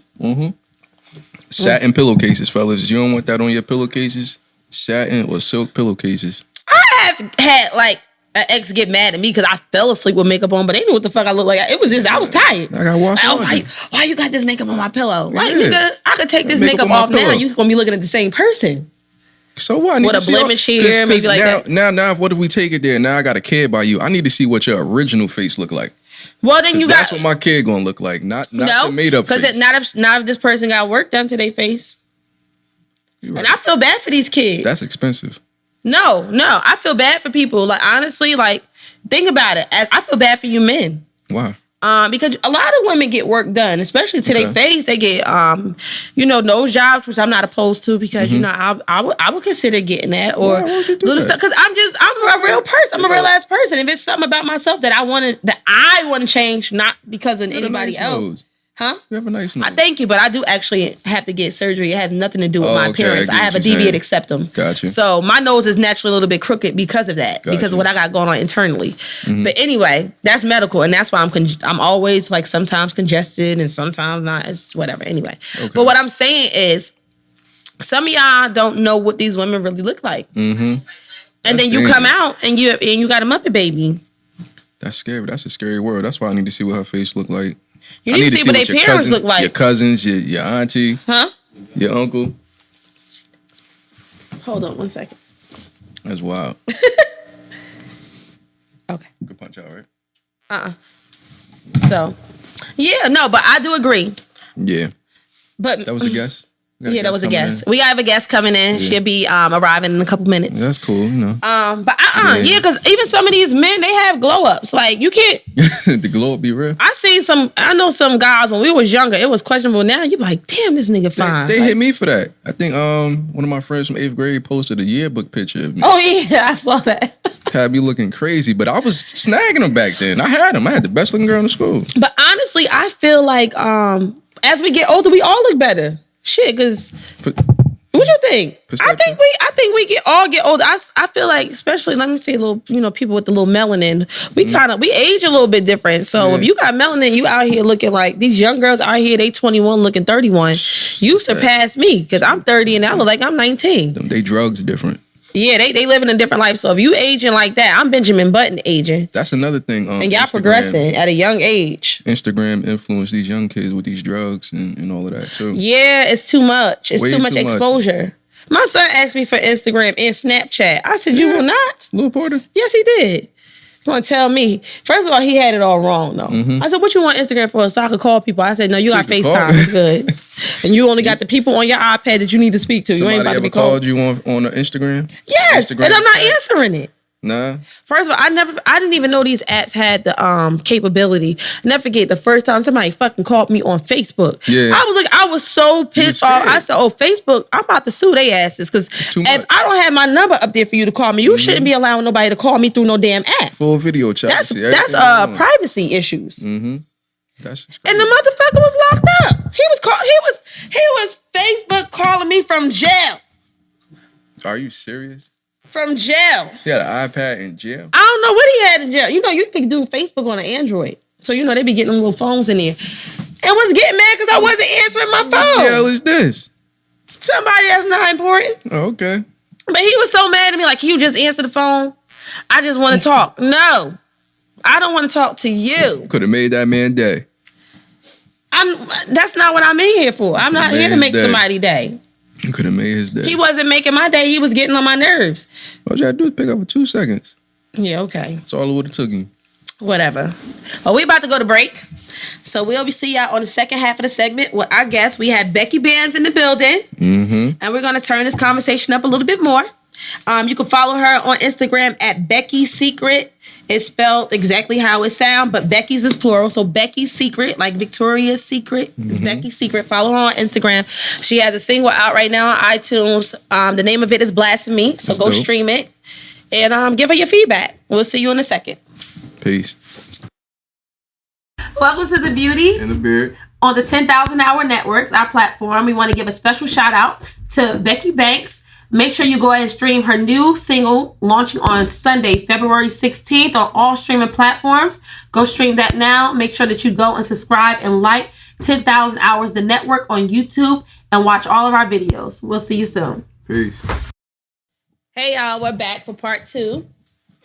Satin pillowcases, fellas. You don't want that on your pillowcases. Satin or silk pillowcases. I have had like an ex get mad at me because I fell asleep with makeup on, but they knew what the fuck I looked like. It was just, I was tired. I got washed out. Like, why you got this makeup on my pillow? Like, nigga, I could take this makeup off now. You gonna be looking at the same person. So what? With a blemish here, maybe like that. Now, what if we take it there? Now I got a kid by you. I need to see what your original face look like. Well, then you got. That's what my kid gonna look like. Not the made up face. Because not if this person got work done to their face. Right. And I feel bad for these kids. That's expensive. No. I feel bad for people. Like, honestly, like, think about it. I feel bad for you men. Why? Because a lot of women get work done, especially to their face. They get, nose jobs, which I'm not opposed to because, I would consider getting that or little stuff. Because I'm a real person. I'm a real ass person. If it's something about myself that I want to change, not because of anybody else. Nose. Huh? You have a nice nose. Thank you, but I do actually have to get surgery. It has nothing to do with my appearance. I have a deviated septum. Gotcha. So my nose is naturally a little bit crooked because of that, because of what I got going on internally. Mm-hmm. But anyway, that's medical, and that's why I'm always like sometimes congested and sometimes not. It's whatever. Anyway, but what I'm saying is, some of y'all don't know what these women really look like, and then you come out and you got a Muppet baby. That's scary. That's a scary world. That's why I need to see what her face look like. You need to see what their parents look like. Your cousins, your auntie. Huh? Your uncle. Hold on 1 second. That's wild. Okay. You can punch out, right? So, yeah, no, but I do agree. Yeah. But that was a guess? Yeah, that was a guess. We have a guest coming in. Yeah. She'll be arriving in a couple minutes. That's cool, But yeah, because even some of these men, they have glow ups. Like, you can't. The glow up be real. I know some guys when we was younger, it was questionable. Now you be like, damn, this nigga fine. They hit me for that. I think one of my friends from 8th grade posted a yearbook picture of me. Oh yeah, I saw that. Had me looking crazy, but I was snagging them back then. I had them. I had the best looking girl in the school. But honestly, I feel like as we get older, we all look better. Shit, because what you think? I think we all get older. I feel like, especially, let me say, little, people with the little melanin, we age a little bit different. So if you got melanin, you out here looking like these young girls out here, they 21 looking 31. You surpass me because I'm 30 and I look like I'm 19. They drugs different. Yeah, they living a different life. So if you aging like that, I'm Benjamin Button aging. That's another thing. And y'all progressing at a young age. Instagram influenced these young kids with these drugs and all of that too. Yeah, it's too much. It's way too much exposure. My son asked me for Instagram and Snapchat. I said, you will not? Lil Porter? Yes, he did. You want to tell me? First of all, he had it all wrong, though. Mm-hmm. I said, what you want Instagram for? So I could call people. I said, no, you got FaceTime. It's good. And you only got the people on your iPad that you need to speak to. You ain't about to be called. Somebody ever called you on Instagram? Yes, Instagram and I'm not answering it. Nah. First of all, I didn't even know these apps had the capability. Never forget the first time somebody fucking called me on Facebook. Yeah. I was so pissed off. I said, oh, Facebook, I'm about to sue their asses because if I don't have my number up there for you to call me, you shouldn't be allowing nobody to call me through no damn app. Full video chat. That's privacy issues. Mm-hmm. And the motherfucker was locked up. He was Facebook calling me from jail. Are you serious? From jail. He had an iPad in jail? I don't know what he had in jail. You can do Facebook on an Android. So, they be getting them little phones in there. And was getting mad because I wasn't answering my phone. What the hell is this? Somebody that's not important. Oh, okay. But he was so mad at me, like, can you just answer the phone? I just want to talk. No. I don't want to talk to you. Could have made that man day. That's not what I'm in here for. I'm not here to make somebody's day. You could have made his day. He wasn't making my day. He was getting on my nerves. All you had to do is pick up for 2 seconds. Yeah, okay. That's all it would have took him. Whatever. Well, we about to go to break. So we'll see y'all on the second half of the segment with our guests. We have Becky Bands in the building. Mm-hmm. And we're going to turn this conversation up a little bit more. You can follow her on Instagram at Becky's Secret. It's spelled exactly how it sounds, but Becky's is plural. So Becky's Secret, like Victoria's Secret, is Becky's Secret. Follow her on Instagram. She has a single out right now on iTunes. The name of it is Blasphemy. So go stream it and give her your feedback. We'll see you in a second. Peace. Welcome to The Beauty and the Beard on the 10,000 Hour Networks, our platform. We want to give a special shout out to Becky Banks. Make sure you go ahead and stream her new single launching on Sunday, February 16th on all streaming platforms. Go stream that now. Make sure that you go and subscribe and like 10,000 Hours the Network on YouTube and watch all of our videos. We'll see you soon. Peace. Hey, y'all. We're back for part 2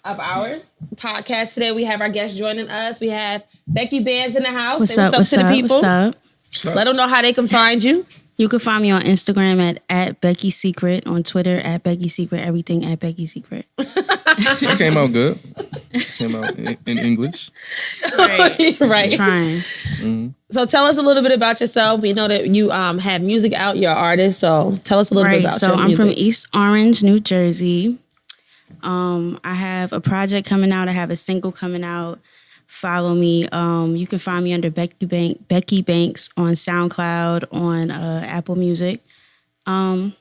of our podcast. Today, we have our guest joining us. We have Becky Bands in the house. What's up to the people? What's up? Let them know how they can find you. You can find me on Instagram at Becky Secret, on Twitter at Becky Secret, everything at Becky Secret. That came out good. Came out in English. Right. I'm trying. Mm-hmm. So tell us a little bit about yourself. We know that you have music out, you're an artist, so tell us a little bit about your music. I'm from East Orange, New Jersey. I have a project coming out. I have a single coming out. Follow me. You can find me under Becky Banks on SoundCloud, on Apple Music. And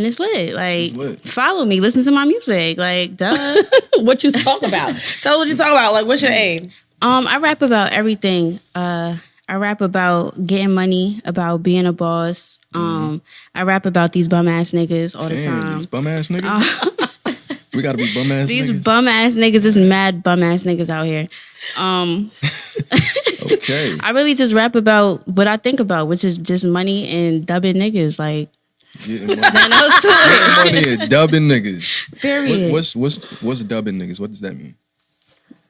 it's lit. Like, It's lit. follow me. Listen to my music. Like, duh. What you talk about? Tell what you talk about. Like, what's your aim? I rap about everything. I rap about getting money, about being a boss. I rap about these bum ass niggas all the Damn, time. these bum ass niggas. We gotta be bum ass These niggas. bum ass niggas, this mad bum ass niggas out here. Okay. I really just rap about what I think about, which is just money and dubbing niggas. Like, Getting money, nothing else to it. money and dubbing niggas. Period. What's dubbing niggas? What does that mean?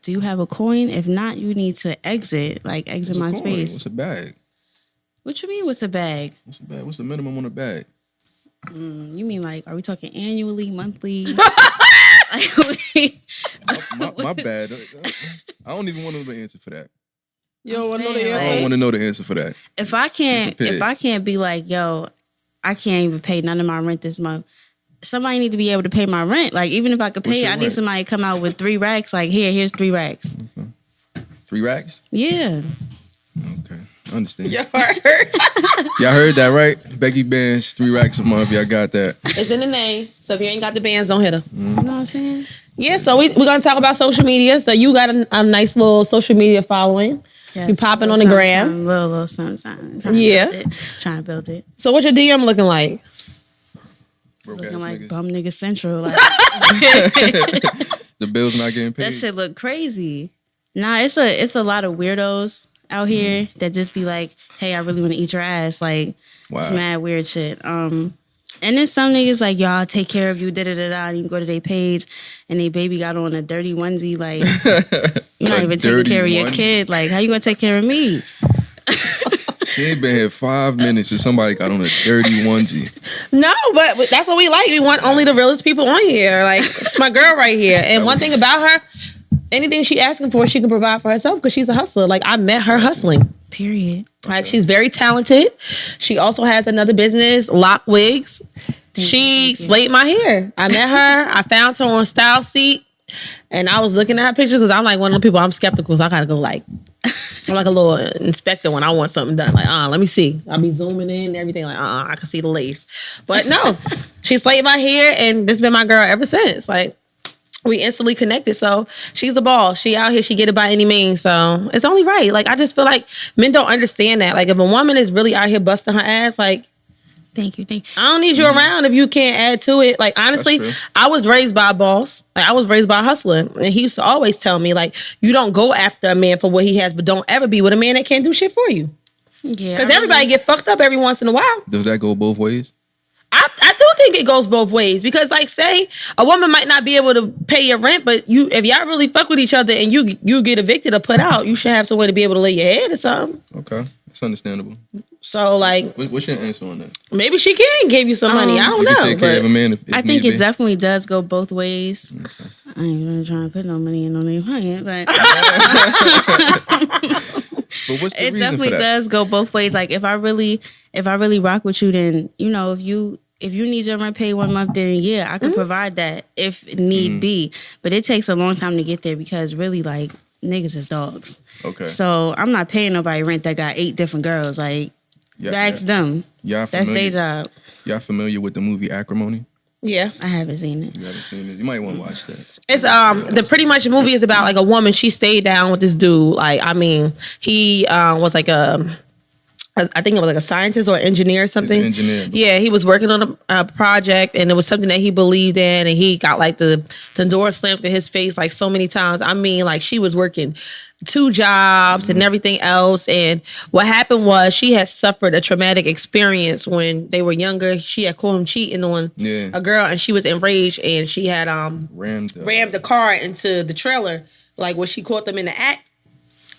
Do you have a coin? If not, you need to exit. Like, exit my What's a coin? space. What's a bag? What you mean, what's a bag? What's a bag? What's the minimum on a bag? You mean, like, are we talking annually, monthly? My bad. I don't even want to know the answer for that. You don't want to know saying, the I answer? don't want to know the answer for that. If I can't Prepared. be like, yo, I can't even pay none of my rent this month. Somebody need to be able to pay my rent. Like, even if I could What's pay, your I need rent? somebody to come out with 3 racks. Like, here's 3 racks. 3 racks? Yeah. Okay. I understand. You heard? Y'all heard that, right? Becky Bands, 3 racks a month. Y'all got that. It's in the name. So if you ain't got the bands, don't hit her. You know what I'm saying? Yeah, so we're going to talk about social media. So you got a nice little social media following. Yes, You popping little on the something, gram. something, little something. Trying Yeah. To build it. Trying to build it. So what's your DM looking like? Broke Looking ass like niggas. bum nigga central. Like, The bills not getting paid. that shit look crazy. Nah, it's a lot of weirdos out here that just be like, hey, I really want to eat your ass. Like, it's Wow. mad weird shit. And then some niggas like, y'all take care of you, da-da-da-da, and you can go to their page and they baby got on a dirty onesie, like, you're not A even taking dirty care of your onesie. kid. Like, how you gonna take care of me? She ain't been here 5 minutes and somebody got on a dirty onesie. No, but that's what we like. We want only the realest people on here. Like, it's my girl right here. And one thing about her, anything she asking for, she can provide for herself because she's a hustler. Like, I met her hustling. Period. Like, she's very talented. She also has another business, Lock Wigs. She you. slayed my hair. I met her. I found her on Style Seat. And I was looking at her pictures because I'm like one of the people, I'm skeptical. So I got to go like, I'm like a little inspector when I want something done. Like, let me see. I'll be zooming in and everything. Like, I can see the lace. But no, she slayed my hair and this been my girl ever since. Like, we instantly connected. So she's the ball. She out here. She get it by any means. So it's only right. Like, I just feel like men don't understand that. Like, if a woman is really out here busting her ass, like, Thank you. I don't need you around if you can't add to it. Like, honestly, That's true. I was raised by a boss. Like, I was raised by a hustler. And he used to always tell me, like, you don't go after a man for what he has, but don't ever be with a man that can't do shit for you. Yeah. Because everybody get fucked up every once in a while. Does that go both ways? I do think it goes both ways. Because, like, say, a woman might not be able to pay your rent, but if y'all really fuck with each other and you get evicted or put out, you should have some way to be able to lay your head or something. Okay. It's understandable. So, like, What's your answer on that? maybe she can give you some money. I don't You can know. take care of a But man if I think need it be. definitely does go both ways. I ain't really trying to put no money in on their pocket, but But what's the it reason definitely for that? does go both ways. Like, if I really rock with you, then, you know, if you need your rent paid 1 month, then yeah, I could provide that if need be. But it takes a long time to get there because really, like, niggas is dogs. Okay. So I'm not paying nobody rent that got 8 different girls. Like, that's them. Y'all That's familiar, their job. y'all familiar with the movie Acrimony? yeah. I haven't seen it. You haven't seen it? You might want to watch that. It's the pretty much movie is about like a woman. She stayed down with this dude. Like, I mean, he was like I think it was like a scientist or engineer or something. He's an engineer. Yeah, he was working on a project and it was something that he believed in, and he got like the door slammed in his face like so many times. I mean, like, she was working 2 jobs and everything else. And what happened was she had suffered a traumatic experience when they were younger. She had caught him cheating on a girl, and she was enraged, and she had rammed the car into the trailer, like when she caught them in the act.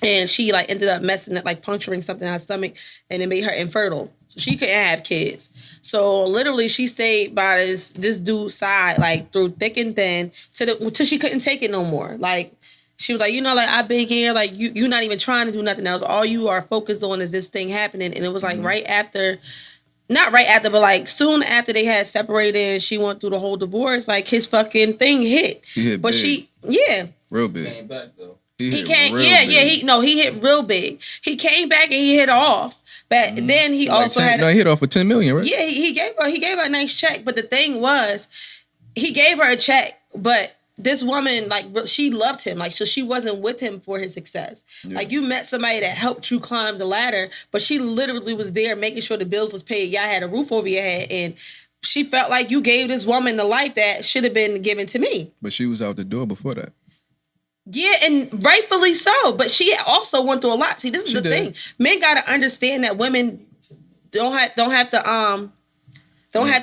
And she like ended up messing it, like puncturing something in her stomach, and it made her infertile. So she couldn't have kids. So literally she stayed by this dude's side, like through thick and thin, till she couldn't take it no more. Like, she was like, you know, like, I've been here, like, you're not even trying to do nothing else. All you are focused on is this thing happening. And it was like right after not right after, but like soon after they had separated, she went through the whole divorce. Like his fucking thing hit. He hit but big. Real big. Came back though. He came, he hit real big. He came back and he hit off. But then he also had. No, he hit off for $10 million, right? Yeah, he gave her a nice check. But the thing was, he gave her a check, but this woman, like, she loved him. Like, so she wasn't with him for his success. Yeah. Like, you met somebody that helped you climb the ladder, but she literally was there making sure the bills was paid. Y'all had a roof over your head, and she felt like you gave this woman the life that should have been given to me. But she was out the door before that. Yeah, and rightfully so. But she also went through a lot. See, this is the thing. Men gotta understand that women don't have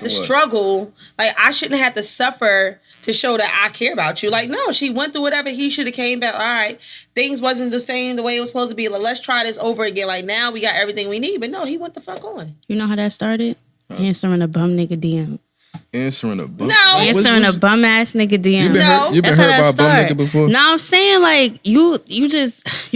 to struggle. Like, I shouldn't have to suffer to show that I care about you. Like, no, she went through whatever. He should have came back. All right, things wasn't the same the way it was supposed to be. Like, let's try this over again. Like, now we got everything we need. But no, he went the fuck on. You know how that started? Answering a bum nigga DM. Answering a bum. No, answering a bum ass nigga DM. You been hurt by a bum nigga before? No, I'm saying like you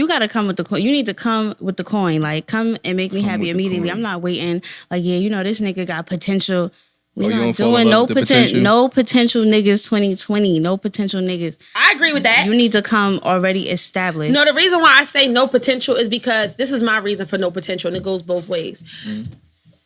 gotta come with the coin. You need to come with the coin. Like, come and make me happy immediately. I'm not waiting. Like, yeah, you know this nigga got potential. We not doing no potential niggas 2020. No potential niggas. I agree with that. You need to come already established. No, the reason why I say no potential is because this is my reason for no potential, and it goes both ways. Mm-hmm.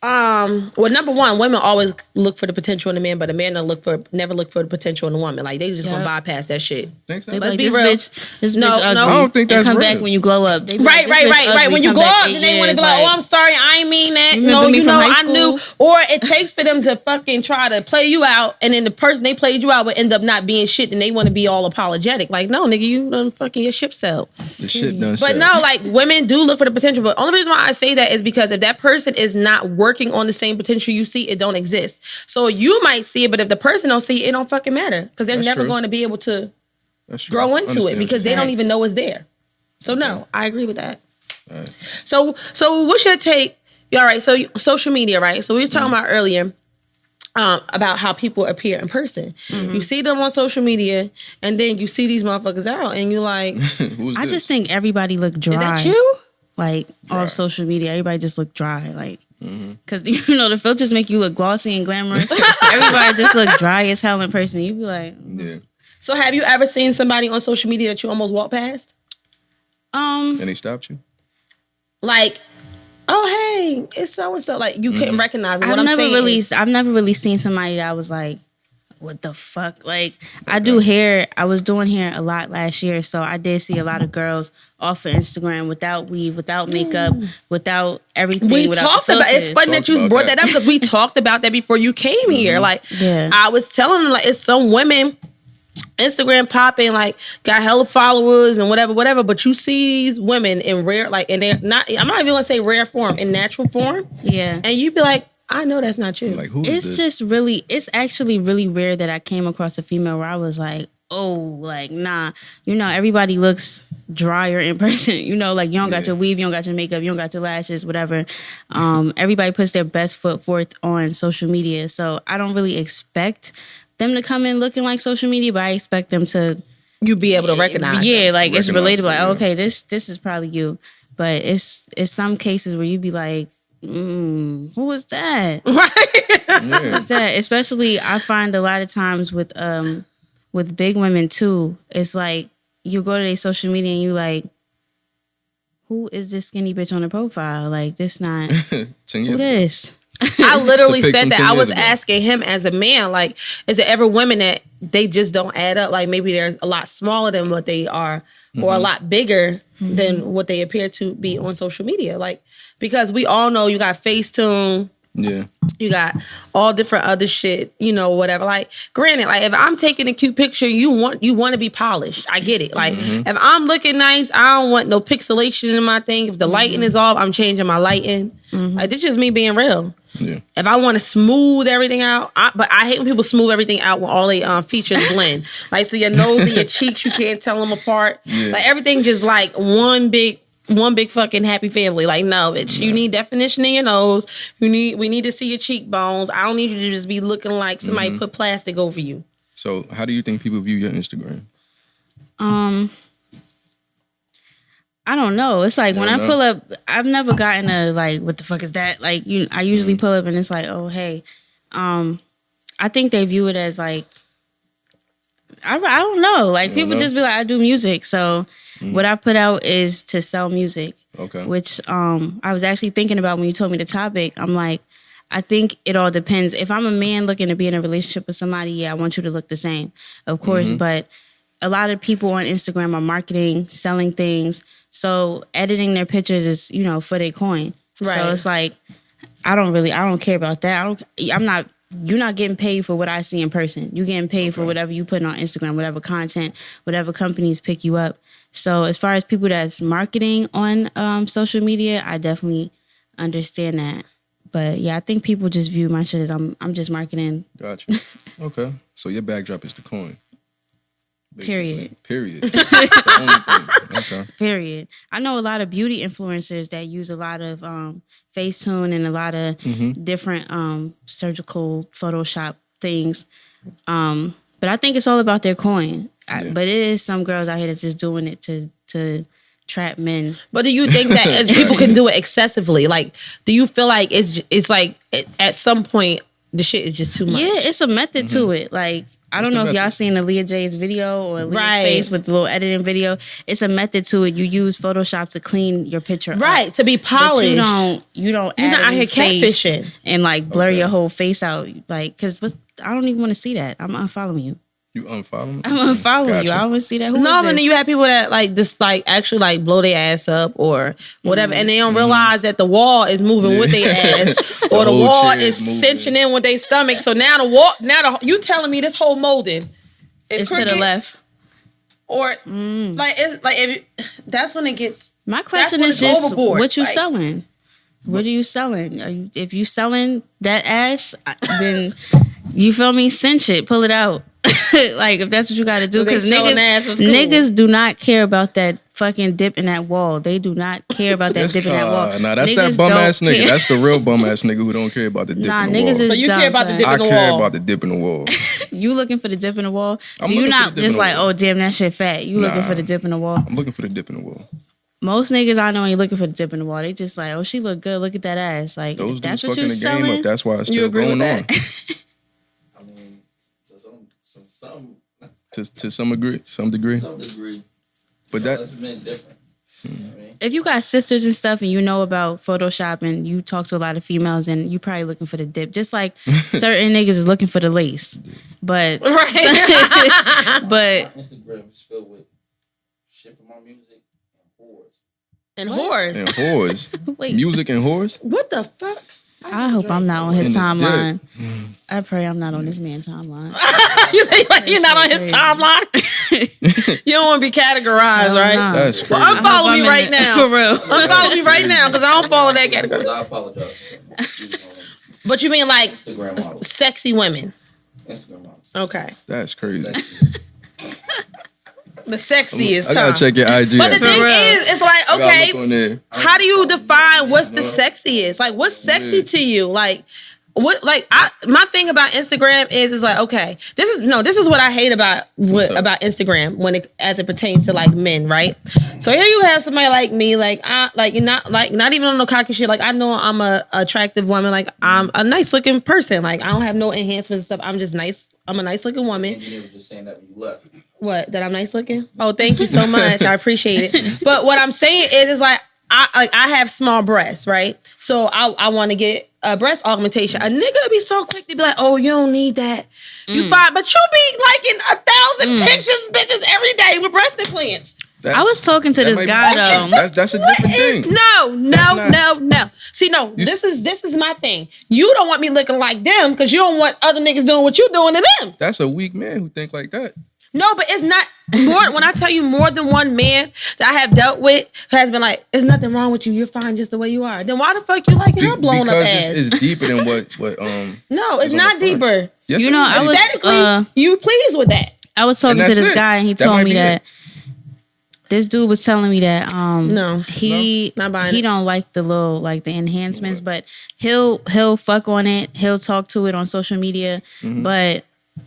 Well, number one, women always look for the potential in a man, but a man never look for the potential in a woman. Like, they just gonna bypass that shit. Think so? Let's like, be this real. Bitch ugly. I don't think that's come real. back when you glow up. They right. When you glow up, then they want to be like, "Oh, I'm sorry, I ain't mean that." No, you know, I knew. Or it takes for them to fucking try to play you out, and then the person they played you out would end up not being shit, and they want to be all apologetic. Like, no, nigga, you done fucking your ship sailed. The shit done. But no, like, women do look for the potential. But only reason why I say that is because if that person is not working on the same potential you see, it don't exist. So you might see it, but if the person don't see it, it don't fucking matter, because they're never going to be able to grow into it, because they don't even know it's there. So no, I agree with that. Right. So what's your take? All right, so social media, right? So we were talking about earlier about how people appear in person. Mm-hmm. You see them on social media, and then you see these motherfuckers out, and you're like, I just think everybody look dry. Is that you? Like, off social media, everybody just look dry. Like, because, you know, the filters make you look glossy and glamorous. Everybody just look dry as hell in person. You be like, yeah. So have you ever seen somebody on social media that you almost walked past? And they stopped you? Like, oh, hey, it's so-and-so. Like, you couldn't recognize them. I've never really seen somebody that I was like, what the fuck? Like, I do hair. I was doing hair a lot last year, so I did see a lot of girls off of Instagram without weave, without makeup, without everything. We talked about it. It's funny that you brought that up, because we talked about that before you came here. Like, I was telling them, like, it's some women Instagram popping, like, got hella followers and whatever, but you see these women in rare, like, and they're not, I'm not even gonna say rare form, in natural form. Yeah. And you'd be like, I know that's not you. Like, who is this? It's actually really rare that I came across a female where I was like, oh, like, nah. You know, everybody looks drier in person. You know, like, you don't got your weave, you don't got your makeup, you don't got your lashes, whatever. Everybody puts their best foot forth on social media. So I don't really expect them to come in looking like social media, but I expect them to... You be able to recognize. Yeah, like, it's relatable. Like, okay, this is probably you. But it's some cases where you be like, who was that? Right. Who was that? Especially, I find a lot of times with big women too, it's like you go to their social media and you like, who is this skinny bitch on the profile? Like, this not who this? I literally said that. I was asking him as a man, like, is it ever women that they just don't add up? Like, maybe they're a lot smaller than what they are, or a lot bigger than what they appear to be on social media. Like, because we all know you got Facetune. Yeah. You got all different other shit, you know, whatever. Like, granted, like, if I'm taking a cute picture, you want to be polished. I get it. Like, if I'm looking nice, I don't want no pixelation in my thing. If the lighting is off, I'm changing my lighting. Like, this is just me being real. Yeah. If I want to smooth everything out, but I hate when people smooth everything out when all they features blend. Like, so your nose and your cheeks, you can't tell them apart. Yeah. Like, everything just like one big fucking happy family. Like, no, bitch, you need definition in your nose. We need to see your cheekbones. I don't need you to just be looking like somebody put plastic over you. So, how do you think people view your Instagram? I don't know. It's like when I know. pull up, I've never gotten a like, what the fuck is that? Like, I usually pull up and it's like, oh hey, I think they view it as like, I don't know. Like people just be like, I do music, so what I put out is to sell music. Okay. Which I was actually thinking about when you told me the topic. I'm like, I think it all depends. If I'm a man looking to be in a relationship with somebody, yeah, I want you to look the same, of course. But a lot of people on Instagram are marketing, selling things. So editing their pictures is, for their coin. Right. So it's like, I don't care about that. You're not getting paid for what I see in person. You're getting paid for whatever you put on Instagram, whatever content, whatever companies pick you up. So as far as people that's marketing on social media, I definitely understand that. But yeah, I think people just view my shit as I'm just marketing. Gotcha. Okay. So your backdrop is the coin. Basically. Period. That's the only thing. Okay. Period. I know a lot of beauty influencers that use a lot of Facetune and a lot of different surgical Photoshop things. But I think it's all about their coin. But it is some girls out here that's just doing it to trap men. But do you think that people can do it excessively? Like, do you feel like it's like at some point the shit is just too much? Yeah, it's a method to it. Like, I don't know if y'all seen Aaliyah J's video or Aaliyah's face with the little editing video. It's a method to it. You use Photoshop to clean your picture up. To be polished. But you don't You're add not out here face catfishing and like blur your whole face out. Like, because I don't even want to see that. I'm unfollowing you. You unfollow me? I'm unfollowing you. I don't want to see that. Who is but this? then you have people that like just like actually like blow their ass up or whatever, and they don't realize that the wall is moving with their ass, or the whole wall chair is is moving. cinching in with their stomach. So now you telling me this whole molding is It's to crooked? the left. Or like it's like that's when it gets. My question when is it's just overboard. what you Like, selling? What are you selling? If you selling that ass, then you feel me? Cinch it, pull it out. Like if that's what you got to do, So they because selling ass is cool. niggas do not care about that fucking dip in that wall. They do not care about that dip in that wall. Nah, that's Niggas that bum ass don't nigga. care. That's the real bum ass nigga who don't care about the dip Nah, in the niggas wall. is So you dumb, care about the son. dip in I the care wall. about the dip in the wall. You looking for the dip in the wall? So I'm you looking not for the dip just in the like, wall. oh damn, that shit fat. You looking Nah. for the dip in the wall? I'm looking for the dip in the wall. Most niggas I know ain't looking for the dip in the wall. They just like, oh, she look good. Look at that ass. Like, Those if that's dudes what fucking you're the game selling. up. That's why it's You still agree with going on. that? I mean, to some To some degree. degree, But that that's been different. You know what I mean? If you got sisters and stuff and you know about Photoshop and you talk to a lot of females and you probably looking for the dip, just like certain niggas is looking for the lace. But Right. but My Instagram is filled with shit from my music and whores. And whores. and whores. wait, Music and whores? What the fuck? I hope I'm not on his In the timeline. I pray I'm not on this man's timeline. You think like you're not on his timeline? You don't want to be categorized, Hell right? no. That's crazy. Well, I hope unfollow I'm me in right the- now. For real. Unfollow me right now because I don't follow that category. Because I apologize for something. But you mean like Instagram models. sexy women? Instagram models. Okay. That's crazy. Sexy. The sexiest. I gotta huh? check your IG. But the after thing this. is, it's like, I gotta look okay, on there. how do you define what's the sexiest? Like, what's sexy to you? Like, what? Like, my thing about Instagram is like, okay, this is what I hate about up? about Instagram as it pertains to like men, right? So here you have somebody like me, not even on no cocky shit. Like, I know I'm a attractive woman. Like, I'm a nice looking person. Like, I don't have no enhancements and stuff. I'm just nice. I'm a nice looking woman. Engineer was just saying that when you left. What? That I'm nice looking? Oh, thank you so much. I appreciate it. But what I'm saying is like I have small breasts, right? So I want to get a breast augmentation. A nigga be so quick to be like, oh, you don't need that. You fine, but you be liking 1,000 pictures, bitches every day with breast implants. I was talking to that this might be guy different. though. That's a different thing. No. See, no, this is my thing. You don't want me looking like them because you don't want other niggas doing what you doing to them. That's a weak man who think like that. No, but it's not more. When I tell you more than one man that I have dealt with has been like, "There's nothing wrong with you. You're fine just the way you are." Then why the fuck you liking her blown up ass? Because it's deeper than what No, it's on not the front. deeper. Yes, You it know, is. I was- Aesthetically, you pleased with that? I was talking And to that's this it. guy and he That told might me be that it. this dude was telling me that No. he No, not buying he it. don't like the little like the enhancements, but he'll fuck on it. He'll talk to it on social media, Mm-hmm. but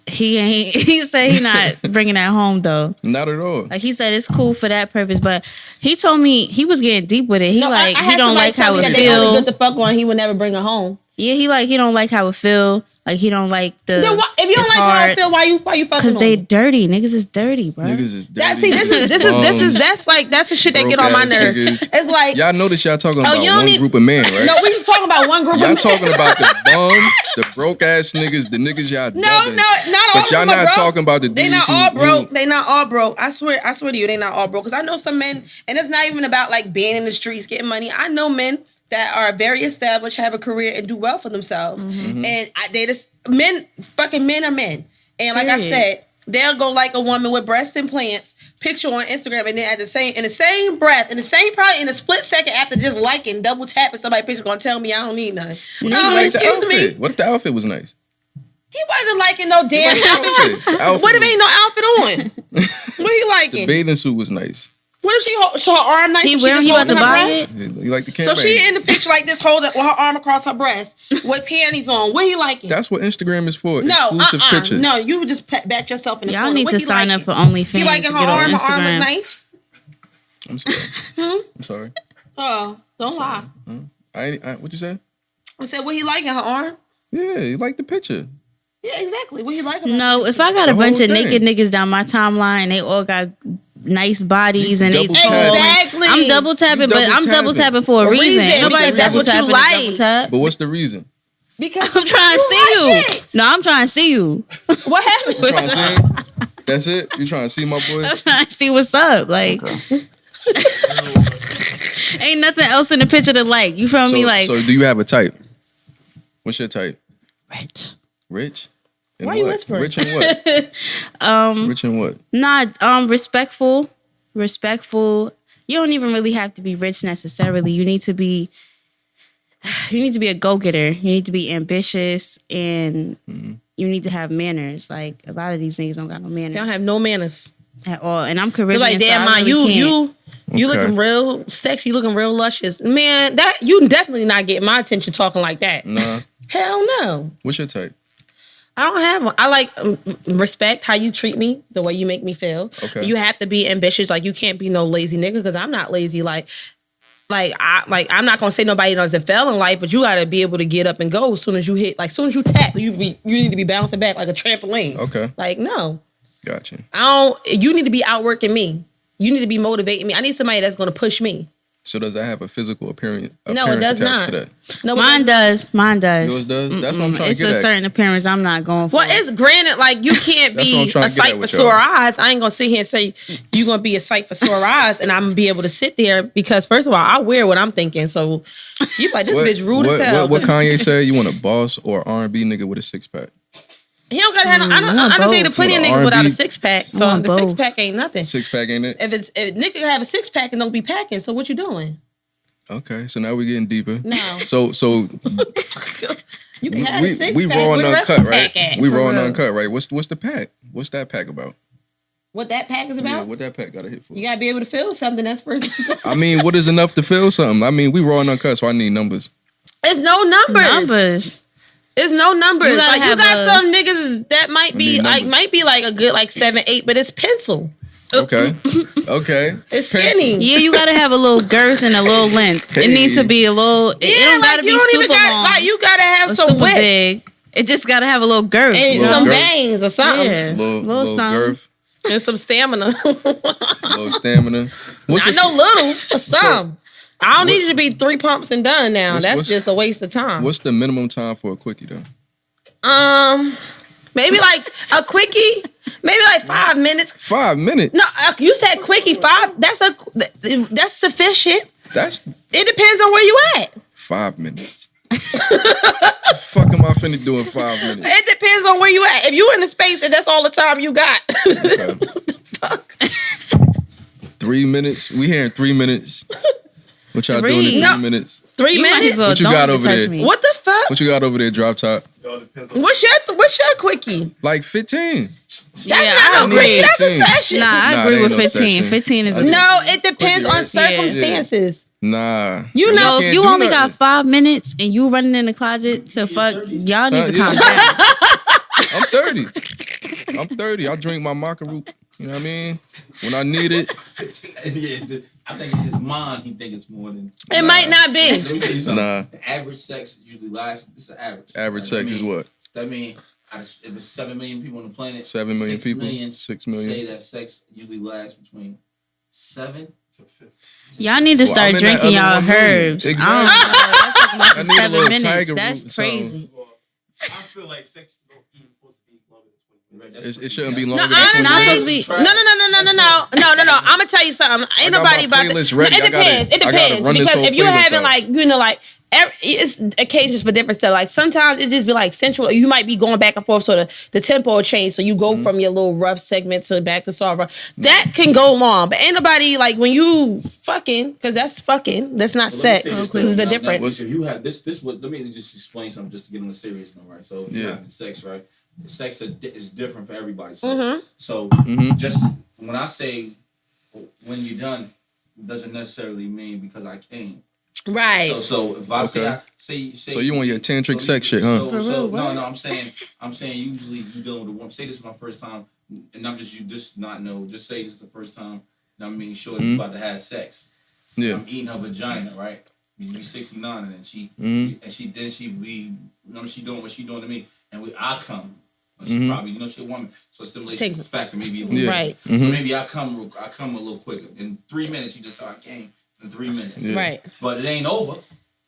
He ain't. He said he not bringing that home though. Not at all. Like he said, it's cool for that purpose, but he told me he was getting deep with it. He I he had don't somebody like tell how me it that they only feel. good to fuck on. He would never bring her home. Yeah, he don't like how it feel. Like he don't like the. Then why, if you don't it's like hard. how it feel, why you fucking? Because they dirty. Niggas is dirty, bro. Niggas is dirty. That, see, this is that's the shit that get on my nerves. It's like y'all notice y'all talking about you don't one need- group of men, right? no, we talking about one group. Y'all of men. talking about the bums, the broke ass niggas, the niggas y'all No, dubbing. not all But of y'all them are not broke. talking about the They dudes not all who- broke. They not all broke. I swear to you, they not all broke. Because I know some men, and it's not even about like being in the streets getting money. I know men that are very established, have a career, and do well for themselves. And fucking men are men. And like I Period. said, they'll go like a woman with breast implants, picture on Instagram, and then in the same breath, probably in a split second after just liking, double tapping somebody's picture, gonna tell me I don't need nothing. What if you like the outfit? What if the outfit was nice? He wasn't liking no damn outfit. The outfit What if was- ain't no outfit on? What he The liking? bathing suit was nice. What if she show her arm nice? He and wearing- just he about holding to her buy breast? You like the So campaign? she in the picture like this, holding with her arm across her breast, with panties on. What he liking? That's what Instagram is for. No, Exclusive pictures. no, you just back yourself in the Y'all corner. need What to he sign liking? up for OnlyFans He to liking get her on arm. Her arm look Instagram. nice. I'm sorry. I'm sorry. Oh, don't lie. What you say? I said, what he liking? Her arm? Yeah, you like the picture. Yeah, exactly. What he liking? No, if I got a The bunch whole of naked thing. niggas down my timeline and they all got nice bodies and they double tall, tap. Exactly. I'm double tapping, but I'm double tapping for a reason. Ain't nobody Because that's double what you tapping like. to double tap. But what's the reason? Because I'm trying to see you. like it. No, I'm trying to see you. What happened? You trying to see him? That's it? You trying to see my boy? I'm trying to see what's up. Like, ain't nothing else in the picture to like. You feel me? Like, so do you have a type? What's your type? rich. Rich? In Why you what? whispering? Rich in what? Rich in what? Not respectful. Respectful. You don't even really have to be rich necessarily. You need to be a go-getter. You need to be ambitious and you need to have manners. Like a lot of these niggas don't got no manners They don't have no manners. at all. And I'm Feel Caribbean, like, damn, so I man, really can't. you Okay. looking real sexy, you looking real luscious. Man, that you definitely not getting my attention talking like that. Nah. Hell no. What's your type? I don't have one. I like respect how you treat me, the way you make me feel. Okay. You have to be ambitious. Like you can't be no lazy nigga because I'm not lazy. I'm not gonna say nobody doesn't fail in life, but you gotta be able to get up and go as soon as you hit. Like as soon as you tap, you need to be bouncing back like a trampoline. Okay. Like no, Gotcha. You need to be outworking me. You need to be motivating me. I need somebody that's gonna push me. So does that have a physical appearance? No, it does attached not. To that? No, Mine does. Mine does. Yours does? That's what I'm trying It's to a get at. certain appearance I'm not going for. Well, it's granted, like you can't That's what I'm be trying a to get at sight for with sore y'all. eyes. I ain't gonna sit here and say you're gonna be a sight for sore eyes, and I'm gonna be able to sit there because first of all, I wear what I'm thinking. So you like this bitch rude as hell. What Kanye said? You want a boss or R&B nigga with a six pack? He don't gotta have. I want I don't think both. plenty of You niggas want without a R&B? six pack. I So want the both. six pack ain't nothing. Six pack ain't it? If nigga have a six pack and don't be packing, so what you doing? Okay, so now we're getting deeper. No, So you can have a six we pack. raw Where and the rest uncut, of the right? pack at? We For raw and real. uncut, right? What's the pack? What's that pack about? What that pack is Yeah, about? what that pack got to hit for? You gotta be able to feel something. That's first. I mean, what is enough to feel something? I mean, we raw and uncut, so I need numbers. It's no numbers. numbers. It's no numbers. You gotta Like you have got a- some niggas that might be need like numbers. a good like 7, 8, but it's pencil. Okay, okay. It's Pencil. skinny. Yeah, you gotta have a little girth and a little length. It needs to be a little. It don't like, gotta be you don't super even got, long like you gotta have or some super width big. It just gotta have a little girth. and Little some girth. bangs or something Yeah, Little something. girth, and some stamina. little stamina. What's I your- know little for some. I don't need you to be 3 pumps and done now. That's what's- just a waste of time. What's the minimum time for a quickie though? Maybe like a quickie. Maybe like 5 minutes. 5 minutes. No, you said quickie 5. That's sufficient. That's It depends on where you at. 5 minutes. Fuck am I finna do in 5 minutes? It depends on where you at. If you in the space, then that's all the time you got. Okay. 3 minutes. We here in 3 minutes. What y'all doing in 3 No. minutes? 3 You might minutes. as well What you don't got even over touch there? me. What the fuck? What you got over there, drop top? What's your quickie? Like 15. That's Yeah, not I no quickie. agree. That's a 15. session. Nah, I Nah, agree there with ain't no 15. session. 15 is a No, it depends on right? circumstances. Nah. You Y'all know, Yo, can't if you do only nothing. got 5 minutes and you running in the closet to fuck, y'all need to yeah. calm down. I'm 30. I'm 30. I drink my maca root. You know what I mean? When I need it. Yeah, I think in his mind, he think it's more than. It might not be. Let me tell you something. Nah. The average sex usually lasts. This is average. Average sex is what? That means if there's 7 million people on the planet, 7 million 6 people. million 6 million. say that sex usually lasts between 7 to 15. Y'all need to start I'm in that drinking other y'all 1 million. herbs. Exactly. I don't know. That's talking about I some need a 7 little minutes. tiger root That's or something. crazy. I feel like sex don't even supposed to be longer than 20 minutes. It shouldn't be No, longer than honestly, 20 not minutes. supposed to be. No. I'm gonna tell you something. Ain't I got nobody my about to. playlist No, ready. it I gotta- depends. It I gotta depends run this because whole if you're playlist having out. like it's occasions for different stuff. Like sometimes it just be like sensual. You might be going back and forth, so the tempo will change. So you go from your little rough segment to back to soft. That can go long, but ain't nobody like when you fucking because that's fucking. That's not sex. Because there's a difference. If you have this what let me just explain something just to get on the serious note, right? So if you're having sex, right? The sex is different for everybody. So, just when I say when you're done, doesn't necessarily mean because I came. Right. So if I say So you want your tantric sex shit, huh? No, I'm saying usually you dealing with a woman. Say this is my first time, and I'm just not know. Just say this is the first time. And I mean, sure you about to have sex. Yeah. I'm eating her vagina, right? We 69, and then she doing what she doing to me, and I come. She probably she a woman, so stimulation factor maybe a little Right. So maybe I come a little quicker. In 3 minutes, you just saw I came in 3 minutes. Yeah. Right. But it ain't over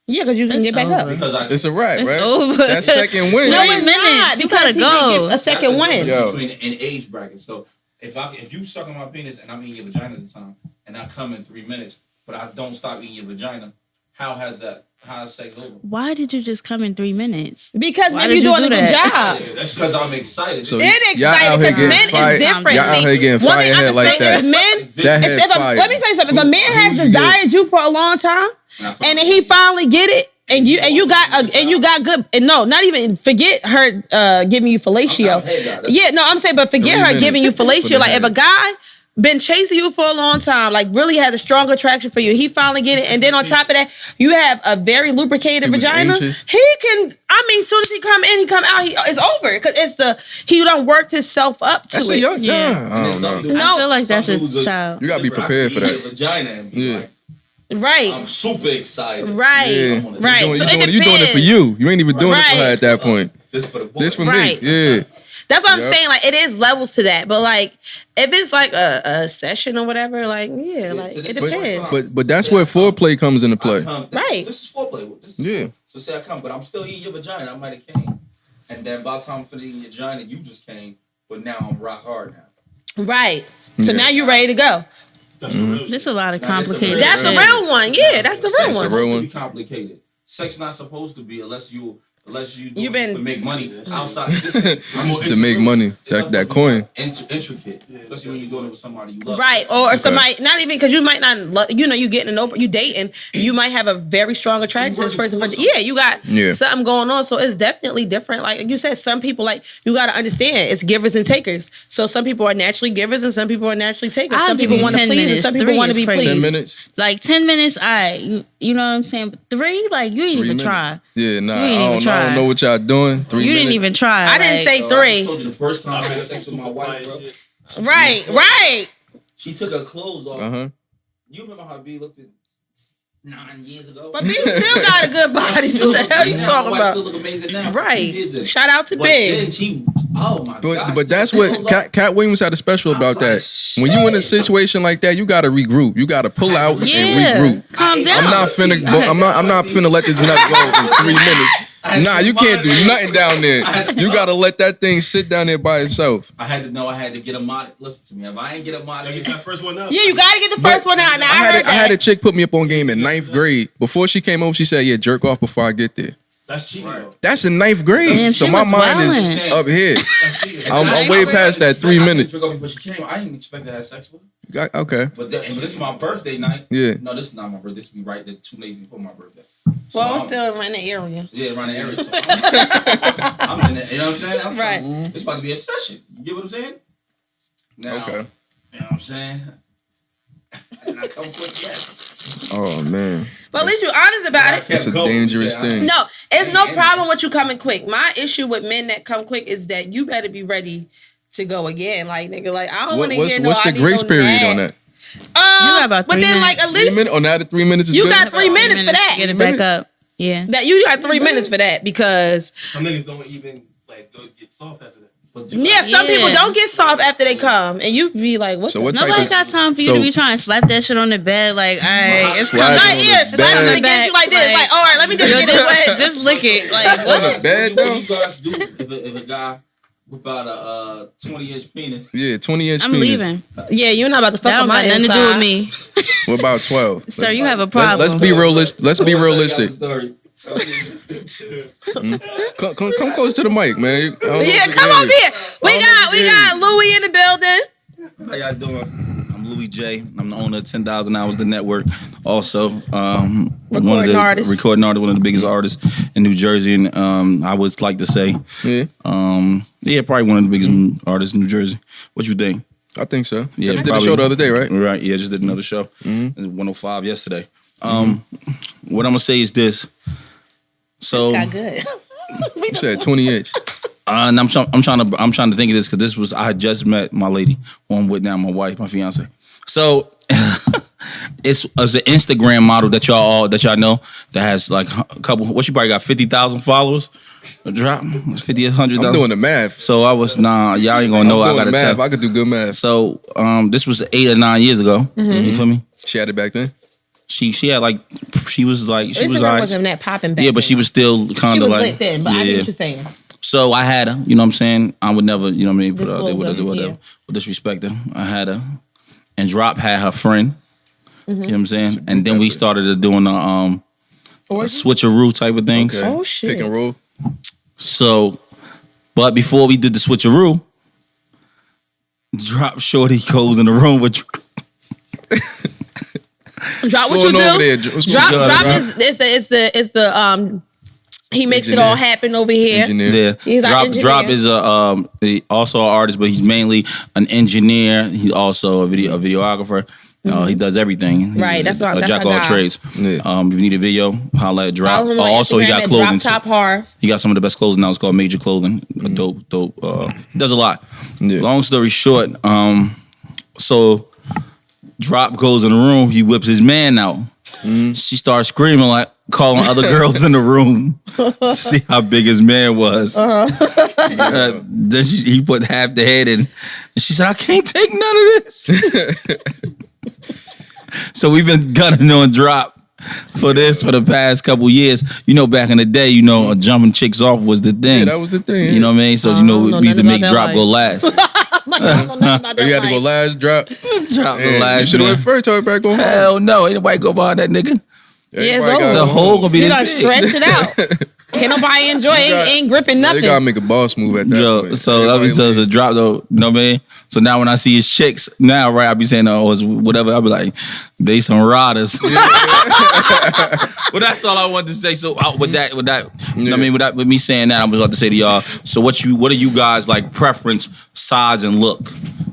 Yeah, because you can It's get back over. up. because It's a wrap, It's right? over. That second win. No, 3 it's minutes. not, You because gotta he go. give you a That's second the win. difference Yo. between an age bracket. So if you suck on my penis and I'm eating your vagina at the time, and I come in 3 minutes, but I don't stop eating your vagina, how is sex over? Why did you just come in 3 minutes? Because Why maybe did you're you doing a do good that? job. That's because I'm excited. So It y'all out excited here because getting men fire- is different. Y'all out here getting one thing fire I head can like say that. is men. That head fire. Let me tell you something. If a man Who has you desired you for a long time, and then he finally get it, and you got good. And no, not even forget her giving you fellatio. Yeah, no, I'm saying, but forget 3 her minutes giving you for the fellatio. Like if head. a guy been chasing you for a long time, like really has a strong attraction for you, he finally get it, and then on top of that, you have a very lubricated He was vagina. anxious. He can. I mean, as soon as he come in, he come out. It's over because he done worked himself up to That's it. a young. Yeah. Yeah. I don't know. I feel like that's a child. You gotta be prepared for that. Vagina and be Yeah. like, Right. I'm super excited. Right. Yeah. Right. You So doing, it you doing it for depends. you. You ain't even doing it for her Right. at that point. This for the boy. This for Right. me. Yeah. That's what I'm Yep. saying. Like it is levels to that, but like if it's like a session or whatever, like like so it this- depends. But that's where foreplay comes into play. Right. This is foreplay. Yeah. So say I come, but I'm still eating your vagina. I might have came. And then by the time I'm finished eating your vagina, you just came. But now I'm rock hard now. Right. So Yeah. now you ready to go. That's the real shit. There's a lot of Now, that's the complicated That's the shit. real one. Yeah, that's the real Sex one. the real supposed one. to be complicated. Sex not supposed to be unless you You been- to make money outside. To make money. That coin. Intricate, especially when you're doing it with somebody you love. Right, or somebody not even because you might not love, you getting an open, you dating, you might have a very strong attraction to this person, but yeah, you got something going on, so it's definitely different. Like you said, some people you got to understand it's givers and takers. So some people are naturally givers and some people are naturally takers. I'll Some give people you want to 10 please and minutes. some people 3 want to is be crazy. pleased. 10 minutes. Like 10 minutes, you know what I'm saying? But 3, like you ain't 3 even minutes. try. Yeah, nah. You I ain't even don't try. know what y'all doing. 3 You minutes. didn't even try. I didn't like- say I 3. told you the first time I had sex with my wife, bro. Right. She took her clothes off. Uh-huh. You remember how B looked at 9 years ago? But B still got a good body. So the hell you talking My wife about? still look amazing now. Right. Shout out to But Big. then she, oh my gosh. But that's what Cat Williams had a special about that. When you in a situation like that, you gotta regroup. You gotta pull out and Yeah, regroup. calm down. I'm not finna let this nut go in 3 minutes. Nah, you can't do nothing down there. You gotta let that thing sit down there by itself. I had to get a mod. Listen to me. If I ain't get a mod, Gotta get that first one up. Yeah, you got to get the first one out. Now I heard I had a that. chick put me up on game in 9th grade. Before she came over, she said, "Yeah, jerk off before I get there." That's cheating though. That's in 9th grade. Damn, So she my was mind is wildin'. up here. That's cheating. I'm way past that 3 minutes. I didn't before she came. I didn't expect to have sex with her. Okay. But this is my birthday night. Yeah. No, this is not my birthday. This will be right the 2 days before my birthday. So Well, it's I'm- still in the area. Yeah, around the area. So I'm in there. You know what I'm saying? I'm Right. trying, it's about to be a session. You get what I'm saying? Now, Okay. You know what I'm saying? And I come quick yet. Oh man, But at least you're honest about it. it's a dangerous thing. No, it's no problem with you coming quick. My issue with men that come quick is that you better be ready to go again. Like nigga, like I don't want to hear no. What's the grace period on that? You got about but 3 then like minutes. at least 3 minutes? On that, 3 minutes is you good? got 3 minutes for that. To get it back up. Yeah. That you got 3 minutes for that because Some niggas don't even like go get soft after that. some people don't get soft after they come, and you be like, what? So the what type Nobody of... got time for you to be trying to slap that shit on the bed. Like, all right, it's Slap coming. it on the slap bed. it against you like this. Like, all right, let me just Yo, get it wet. just lick it. Like, On what? the bed, What though? do you guys do if a guy whip out a 20-inch penis? Yeah, 20-inch I'm penis. leaving. Yeah, you're not about to fuck That with don't my got nothing to do with me. What about 12? Sir, you have a problem. Let's be realistic. Let's be realistic. Come close to the mic, man. I don't know if Yeah, you come can over hear here. We got Louis in the building. How y'all doing? I'm Louis J. I'm the owner of 10,000 Hours the Network. Also, Recording artist. Recording artist, one of the biggest artists in New Jersey, and I would like to say, you. yeah, probably one of the biggest artists in New Jersey. What you think? I think so. Yeah, Just did a probably. show the other day, right? Right. Yeah, just did another show. It was 105 yesterday. What I'm gonna say is this. So, Got good. You said 20-inch. and I'm trying to think of this because I had just met my lady, who I'm with now, my wife, my fiance. So it's an Instagram model that y'all know that has like a couple. What, she probably got 50,000 followers. A drop 50, 100,000. I'm doing the math. So I was y'all ain't gonna know. I I'm doing gotta the math. tell. I could do good math. So this was 8 or 9 years ago. You feel me? She had it back then. She had like she was Instagram alright. wasn't that popping back. Yeah, but she was still kind She of was like lit then, but I get what you're saying. So I had her, you know what I'm saying? I would never, you know what I mean, put her out there Disclose with them, whatever, or disrespect her. I had her. And Drop had her friend. You know what I'm saying? And then we started doing a switcheroo type of things. Okay. Oh, shit. Pick and roll. So, but before we did the switcheroo, Drop Shorty goes in the room with Drop what What's you going over do. there? What's Drop going on, is it's the he makes it all Engineer. happen over here. Engineer. Yeah, He's our engineer. Drop is also an artist, but he's mainly an engineer. He's also a videographer. He does everything. He's Right, that's a jack of our all guy. trades. Yeah. If you need a video, holla at Drop. Follow him on Also, he Instagram got at clothing. Drop Top Hard. He got some of the best clothing now. It's called Major Clothing. A dope. He does a lot. Yeah. Long story short, so Drop goes in the room. He whips his man out. She starts screaming, like calling other girls in the room to see how big his man was. Then he put half the head in, and she said, "I can't take none of this." So we've been gunning on Drop for the past couple years. You know, back in the day, jumping chicks off was the thing. Yeah, that was the thing. You know what I mean? So we used to make Drop go last. You had to go last drop. Drop the Man, last. you should have man. went first. Tell back go home. Hell no, ain't nobody go behind that nigga. Yeah, Everybody it's gotta over. go The hole home. gonna be You this done big. stretched it out. Can't nobody enjoy it. Ain't gripping They nothing. gotta make a boss move at that Yo, point. so let me tell you, a Drop though, you know what I mean? So now when I see his chicks, now right, I be saying, oh, it's whatever. I be like, they some riders. Well, that's all I wanted to say. So with that, you know what I mean, with me saying that, I was about to say to y'all. So what are you guys like preference, size, and look?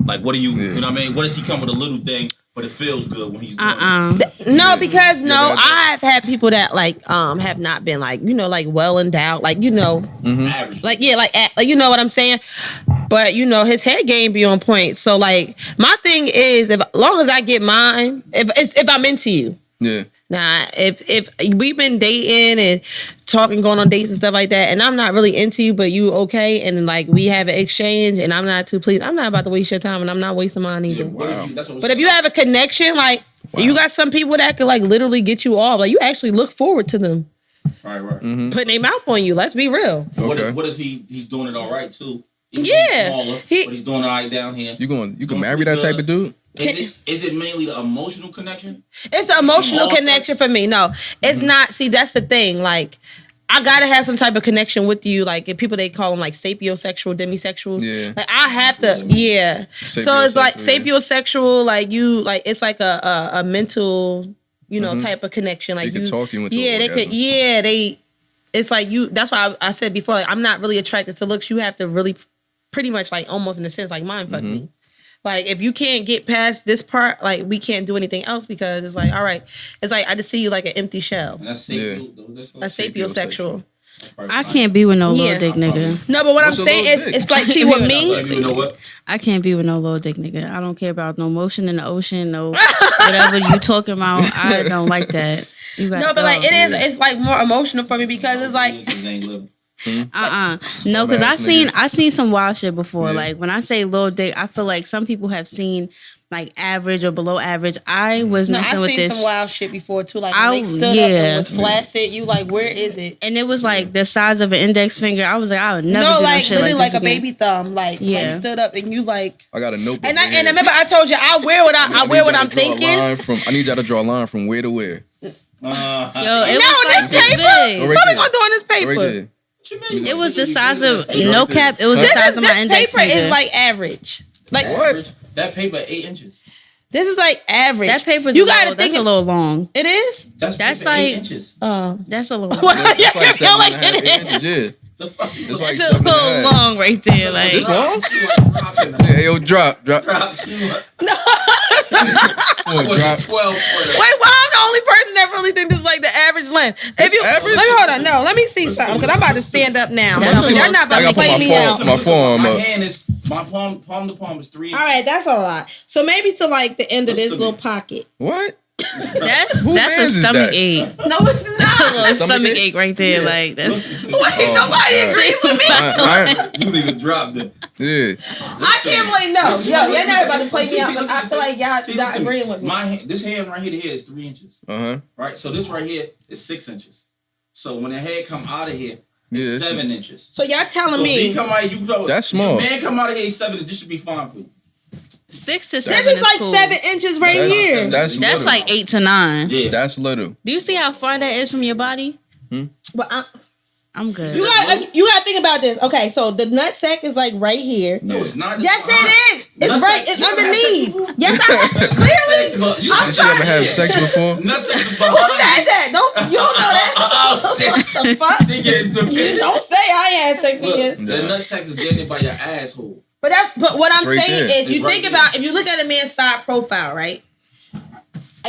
Like, what do you, you know what I mean? What does he come with a little thing, but it feels good when he's doing it? No, because that- I've had people that like have not been like like well endowed, like Average. like you know what I'm saying. But his head game be on point. So like my thing is, as long as I get mine, if I'm into you. Yeah. Nah, if we've been dating and talking, going on dates and stuff like that, and I'm not really into you, but you okay, and then like we have an exchange, and I'm not too pleased, I'm not about to waste your time, and I'm not wasting mine either. But if you have a connection, like you got some people that could like literally get you off, like you actually look forward to them Right. putting their mouth on you. Let's be real. Okay. What if he's doing it all right too? Even Yeah. he's smaller, He- but he's doing all right down here. You can Doing marry that pretty type of dude? Is it mainly the emotional connection? It's the emotional All connection sex? for me. No, it's not. See, that's the thing. Like, I gotta have some type of connection with you. Like, if people they call them like sapiosexual, demisexuals. Yeah. Like, I have to. Yeah. So it's like sapiosexual. Like you. Like it's like a mental. Type of connection. Like They can talk you into Yeah, an they could. orgasm. Yeah, they. It's like you. That's why I said before. Like, I'm not really attracted to looks. You have to really, pretty much like almost in a sense like mind fuck me. Like, if you can't get past this part, like, we can't do anything else because it's like, all right. It's like, I just see you like an empty shell. And that's Yeah. A sapiosexual. I can't be with no Yeah. little dick nigga. No, but what What's I'm a saying little is, dick? it's like, see, with me, You know what? I can't be with no little dick nigga. I don't care about no motion in the ocean, no whatever you talking about. I don't like that. You gotta no, but like go. it is, it's like more emotional for me because it's like, No, because Dumbass I seen some wild shit before. Yeah. Like when I say little dick, I feel like some people have seen like average or below average. I was no, messing I've with seen this. some wild shit before too. Like I- when they stood up yeah. and was flaccid, you like, where is it? And it was like the size of an index finger. I was like, I would never No, do like no shit literally like like this a again. baby thumb, like Yeah. stood up and you like. I got a notebook. And right I here. remember I told you I wear what I wear what I'm Draw a thinking. line I need y'all to draw a line from where to where. Yo, it No, was like this this paper. big. Go What right are we gonna do on this Go paper? right there. It was the size of Right no there. cap. It was the This size is of my this index paper finger. is like average. Like What? That paper 8 inches. this is like average. that paper's you a gotta little, that's think a little long. It is. That's Oh. That's paper 8 like- inches. That's a little. It's like You're 7.5 it is. inches. Yeah. The fuck? It's like That's a 7.5. little long right there. Like This long? Yeah, Hey, yo, drop. Come on, drop. 12 for Wait, well, I'm the only person that really think this is like the average length. If It's you average? let me hold on, no, let me see something because I'm about to stand up now. That's Y'all a not little about I to gotta play put me out. my forearm My up. hand is my palm to palm is 3 inches. All right, that's a lot. So maybe to like the end of this Listen to little me. pocket. What? that's Who a mans is stomach that? ache. No, it's That's a not. little Stomach stomach ache? ache right there. Like that's. Wait, nobody God. agrees with me. I, You need to drop them. yeah. I can't believe no. Yo, you're not about to play me out because I feel like y'all See, not listen to me. agreeing with me. My hand, this hand right here to here is 3 inches. Uh-huh. Right? So this right here is 6 inches. So when the head come out of here, Yeah, it's it's- 7 inches. So y'all telling So if he me come out, you go. That's small. Man come out of here, he's 7 inches. This should be fine for you. 6 to this 7 is like cool. 7 inches right That's- here. That's That's little. like 8 to 9. Yeah. That's little. Do you see how far that is from your body? But I'm good. you gotta think about this. Okay, so the nut sack is like right here. No, it's not. Yes, it is. It's Nut right. sack- It's you ever had sex underneath. before? Yes, I clearly. You I'm Did you ever have sex before? Nutsack is Who behind said that? Don't you don't know that? Oh, shit. What the fuck? See, getting them You kids. don't say I had sex Look, against. the nutsack is getting by your asshole. But what I'm It's right saying there. is, you It's right think there. about if you look at a man's side profile, right?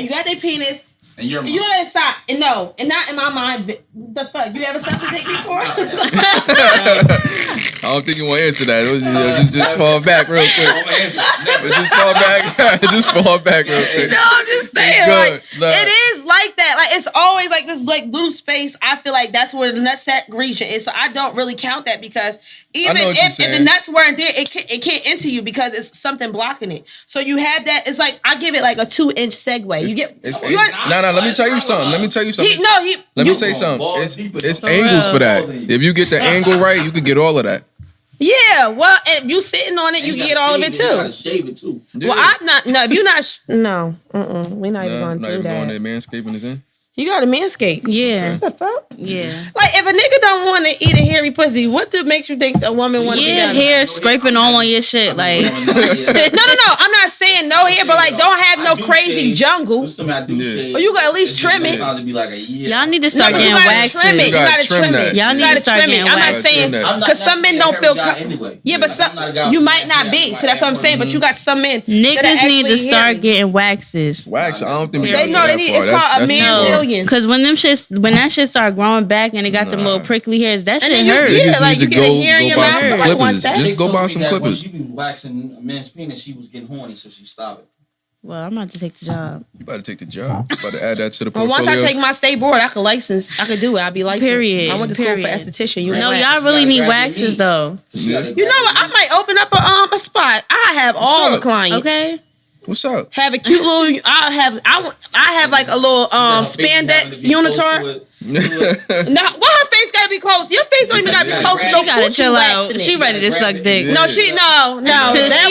You got their penis. And you're You look at his side, and no, and not in my mind. The fuck? You ever sucked a dick before? I don't think you want to answer that. Just fall back real quick. Just fall back. Just fall back real quick. No, I'm just saying, Good. like Nah. it is like that. Like it's always like this, like little space. I feel like that's where the nutsack region is. So I don't really count that because even know what you're if the saying. nuts weren't there, it can't enter you because it's something blocking it. So you have that. It's like I give it like a 2-inch segue. You get No. Let me tell you something. Let me tell you something. Let me say something. balls It's deeper it's than- angles for that. Balls in you. If you get the angle right, you could get all of that. Yeah, well, if you sitting on it, you get all of it You gotta too. shave it too. Yeah. Well, I'm not. No, if you're not. No, we're not even Nah, going not to do even going that. there. Manscaping is in. You got to manscape. Yeah. What the fuck? Yeah. Like, if a nigga don't want to eat a hairy pussy, what makes you think a woman want to be Yeah, done? hair scraping all on your shit. Like, No. I'm not saying no hair, but like, don't have no crazy jungle. Somebody do Yeah. shave. Or you gotta at least trim it. Sometimes it be like a year. y'all need to No, start but you getting gotta waxes. trim it. You You gotta gotta trim trim that. it. Y'all You need gotta to start trim it. getting I'm not waxes. saying Trim that. I'm not because some men don't feel. anyway. Yeah, but I'm not a guy you who might has not hair. be. So that's what I'm saying. But you got some men. that are Niggas need to actually start hairy. getting waxes. Wax. I don't think we They gotta know go they that need. far. It's That's- called a that's too No, far. manzillion. because when that shit start growing back and it got them little prickly hairs, that And shit then you- hurt. yeah, Niggas like need you to get a hair in your buy mouth. some Nobody wants clippers. that. Just Chick go told buy me some that clippers. When she be waxing a man's penis, she was getting horny, so she stopped it. Well, I'm about to take the job. You better take the job. You better add that to the Well, portfolio. once I take my state board, I could license. I could do it. I'll be licensed. Period. I went to school for Period. esthetician. You No, know, y'all really gotta need grab your waxes meat. though. She gotta You know what? I might open up a spot. I have all the up? clients. Okay. What's up? Have a cute little. I have like a little spandex unitard. No, why her face gotta be close? Your face don't even gotta be close. to She no gotta coochie chill wax out. in it. She ready to suck dick. No, that She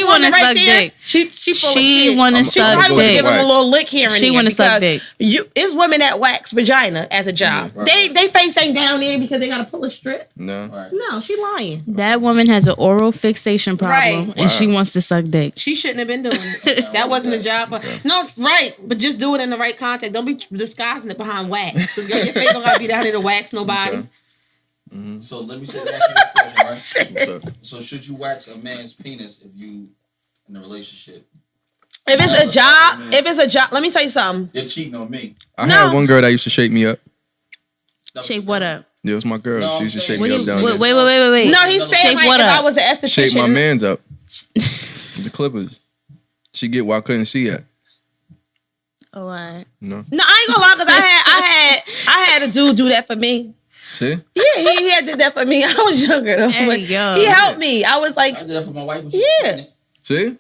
woman wanna right suck there, dick. She full of She shit. wanna I'm She suck probably was dick. giving him a little lick here and She there wanna suck because dick. It's women that wax vagina as a job. Right. They face ain't down there because they gotta pull a strip. No. Right. No, she lying. That woman has an oral fixation problem Right. and she wants to suck dick. She shouldn't have been doing it. That wasn't a job for. No, right, but just do it in the right context. Don't be disguising it behind wax. Because your face don't gotta be down there to wax nobody. Okay. So let me say back to this question, right? What's up? So should you wax a man's penis if you in a relationship? If it's a job, let me tell you something. You're cheating on me. I No. had one girl that used to shake me up. Shape what up? Yeah, it's my girl. No, She I'm used to saying- shake me up down Wait, there. wait. No, he's saying Shape like what if up? I was an esthetician. Shape my man's up. The Clippers. She get where I couldn't see at. Oh, what? No. No, I ain't gonna lie, cause I had a dude do that for me. See? Yeah, he had did that for me. I was younger though, There but you go. he helped me. I was like, I did that for my wife. When she Yeah. was pregnant. See? It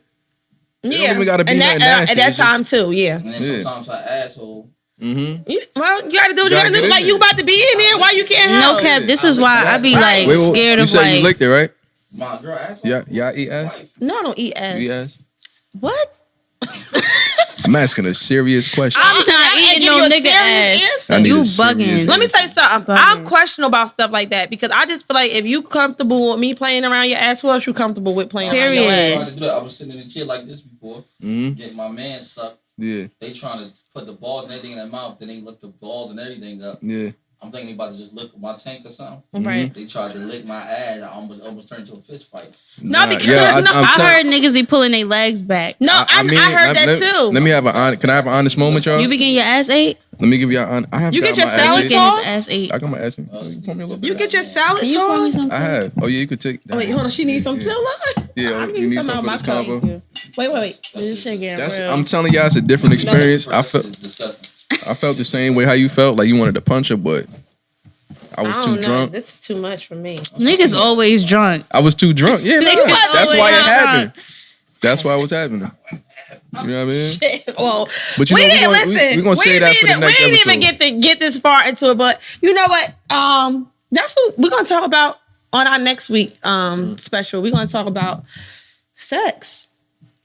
don't yeah, even gotta be and nothing that, nasty. at that It's just- time too. Yeah. And then Yeah. sometimes her asshole. Mm-hmm. You gotta do what you Gotta gotta get do. in Like there. you about to be in there, why you can't No help? cap. This is why I be like Wait, scared you of said you like licked it, right? My girl asshole. Y'all eat ass? Wife. No, I don't eat ass. You eat ass? what? I'm asking a serious question. I'm not I eating give no you a nigga serious ass. answer. I need You a serious bugging. answer. Let me tell you something. Bugging. I'm questionable about stuff like that because I just feel like if you comfortable with me playing around your ass, who else you comfortable with playing around your Period. ass? I was sitting in a chair like this before, Mm-hmm. getting my man sucked. Yeah, They trying to put the balls and everything in their mouth. Then they lift the balls and everything up. yeah. I'm thinking they about to just lick my tank or something. Right. They tried to lick my ass. I almost turned into a fist fight. No, because I'm I tell- heard niggas be pulling their legs back. No, I heard that too. Let me have can I have an honest moment, y'all? You be getting your ass ate? Let me give y'all I have You got get your my ass salad ate. Getting tossed? his ass ate. I got my ass in. You pour me a little bit. You get your salad Can you pour me tossed? some? I have. Oh yeah, you could take that. Oh, wait, hold on. She needs some Yeah. too. Look. Yeah, I you need some some out for my this cup. combo. Wait. This shit getting That's real. I'm telling y'all, it's a different experience. I felt It's disgusting. I felt the same way how you felt, like you wanted to punch her, but I was I too don't know. drunk. This is too much for me. Niggas always drunk. I was too drunk. Yeah, nah, Niggas that's always why it drunk. happened. That's why it was happening. You know what I mean? Well, But you we know, didn't we're listen. gonna say that for the next we didn't episode. even get this far into it, but you know what? That's what we're gonna talk about on our next week special. We're gonna talk about sex.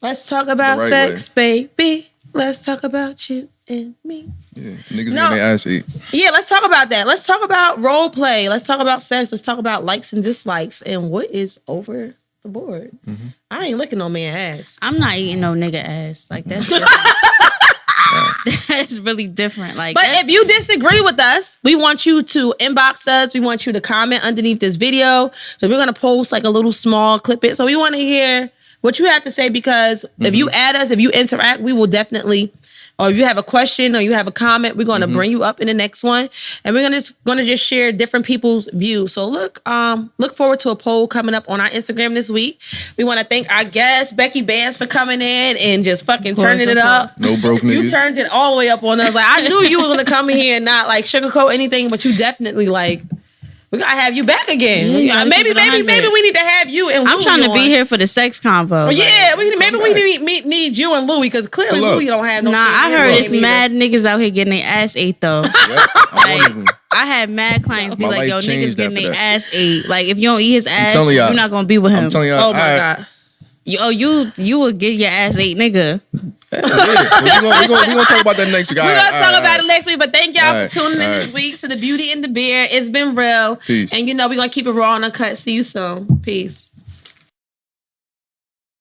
Let's talk about The right sex, baby. Let's talk about you and me. Yeah, niggas No. getting their ass ate. Yeah, let's talk about that. Let's talk about role play. Let's talk about sex. Let's talk about likes and dislikes and what is over the board. Mm-hmm. I ain't licking no man ass. I'm not eating no nigga ass. Like that's different. That's really different. Like, But that's- if you disagree with us, we want you to inbox us. We want you to comment underneath this video. So we're gonna post like a little small clip it. So we want to hear what you have to say because if you add us, if you interact, we will definitely. Or if you have a question or you have a comment, we're going to bring you up in the next one, and we're gonna just share different people's views. So look forward to a poll coming up on our Instagram this week. We want to thank our guest Becky Bands for coming in and just fucking turning it up. No broke niggas. You turned it all the way up on us. Like I knew you were gonna come here and not like sugarcoat anything, but you definitely like. We gotta have you back again. Yeah, you gotta maybe keep it 100. we need to have you and Louie I'm trying to be on. here for the sex convo. Well, yeah, back. we need you and Louie because clearly Pull up. Louie don't have no. Nah, shit in I his heard game it's either. mad niggas out here getting their ass ate though. Yep, I'm one of them. I had mad clients be My like, life yo, niggas changed getting after their that. ass ate. Like, if you don't eat his ass, telling y'all. you're not gonna be with him. I'm telling y'all. Oh my god. You would get your ass ate, nigga. We're gonna talk about that next week. We're gonna talk about it next week, but thank y'all All right, for tuning in all this right. week to the Beauty and the Beer. It's been real. Peace. And you know we're gonna keep it raw and uncut. See you soon. Peace.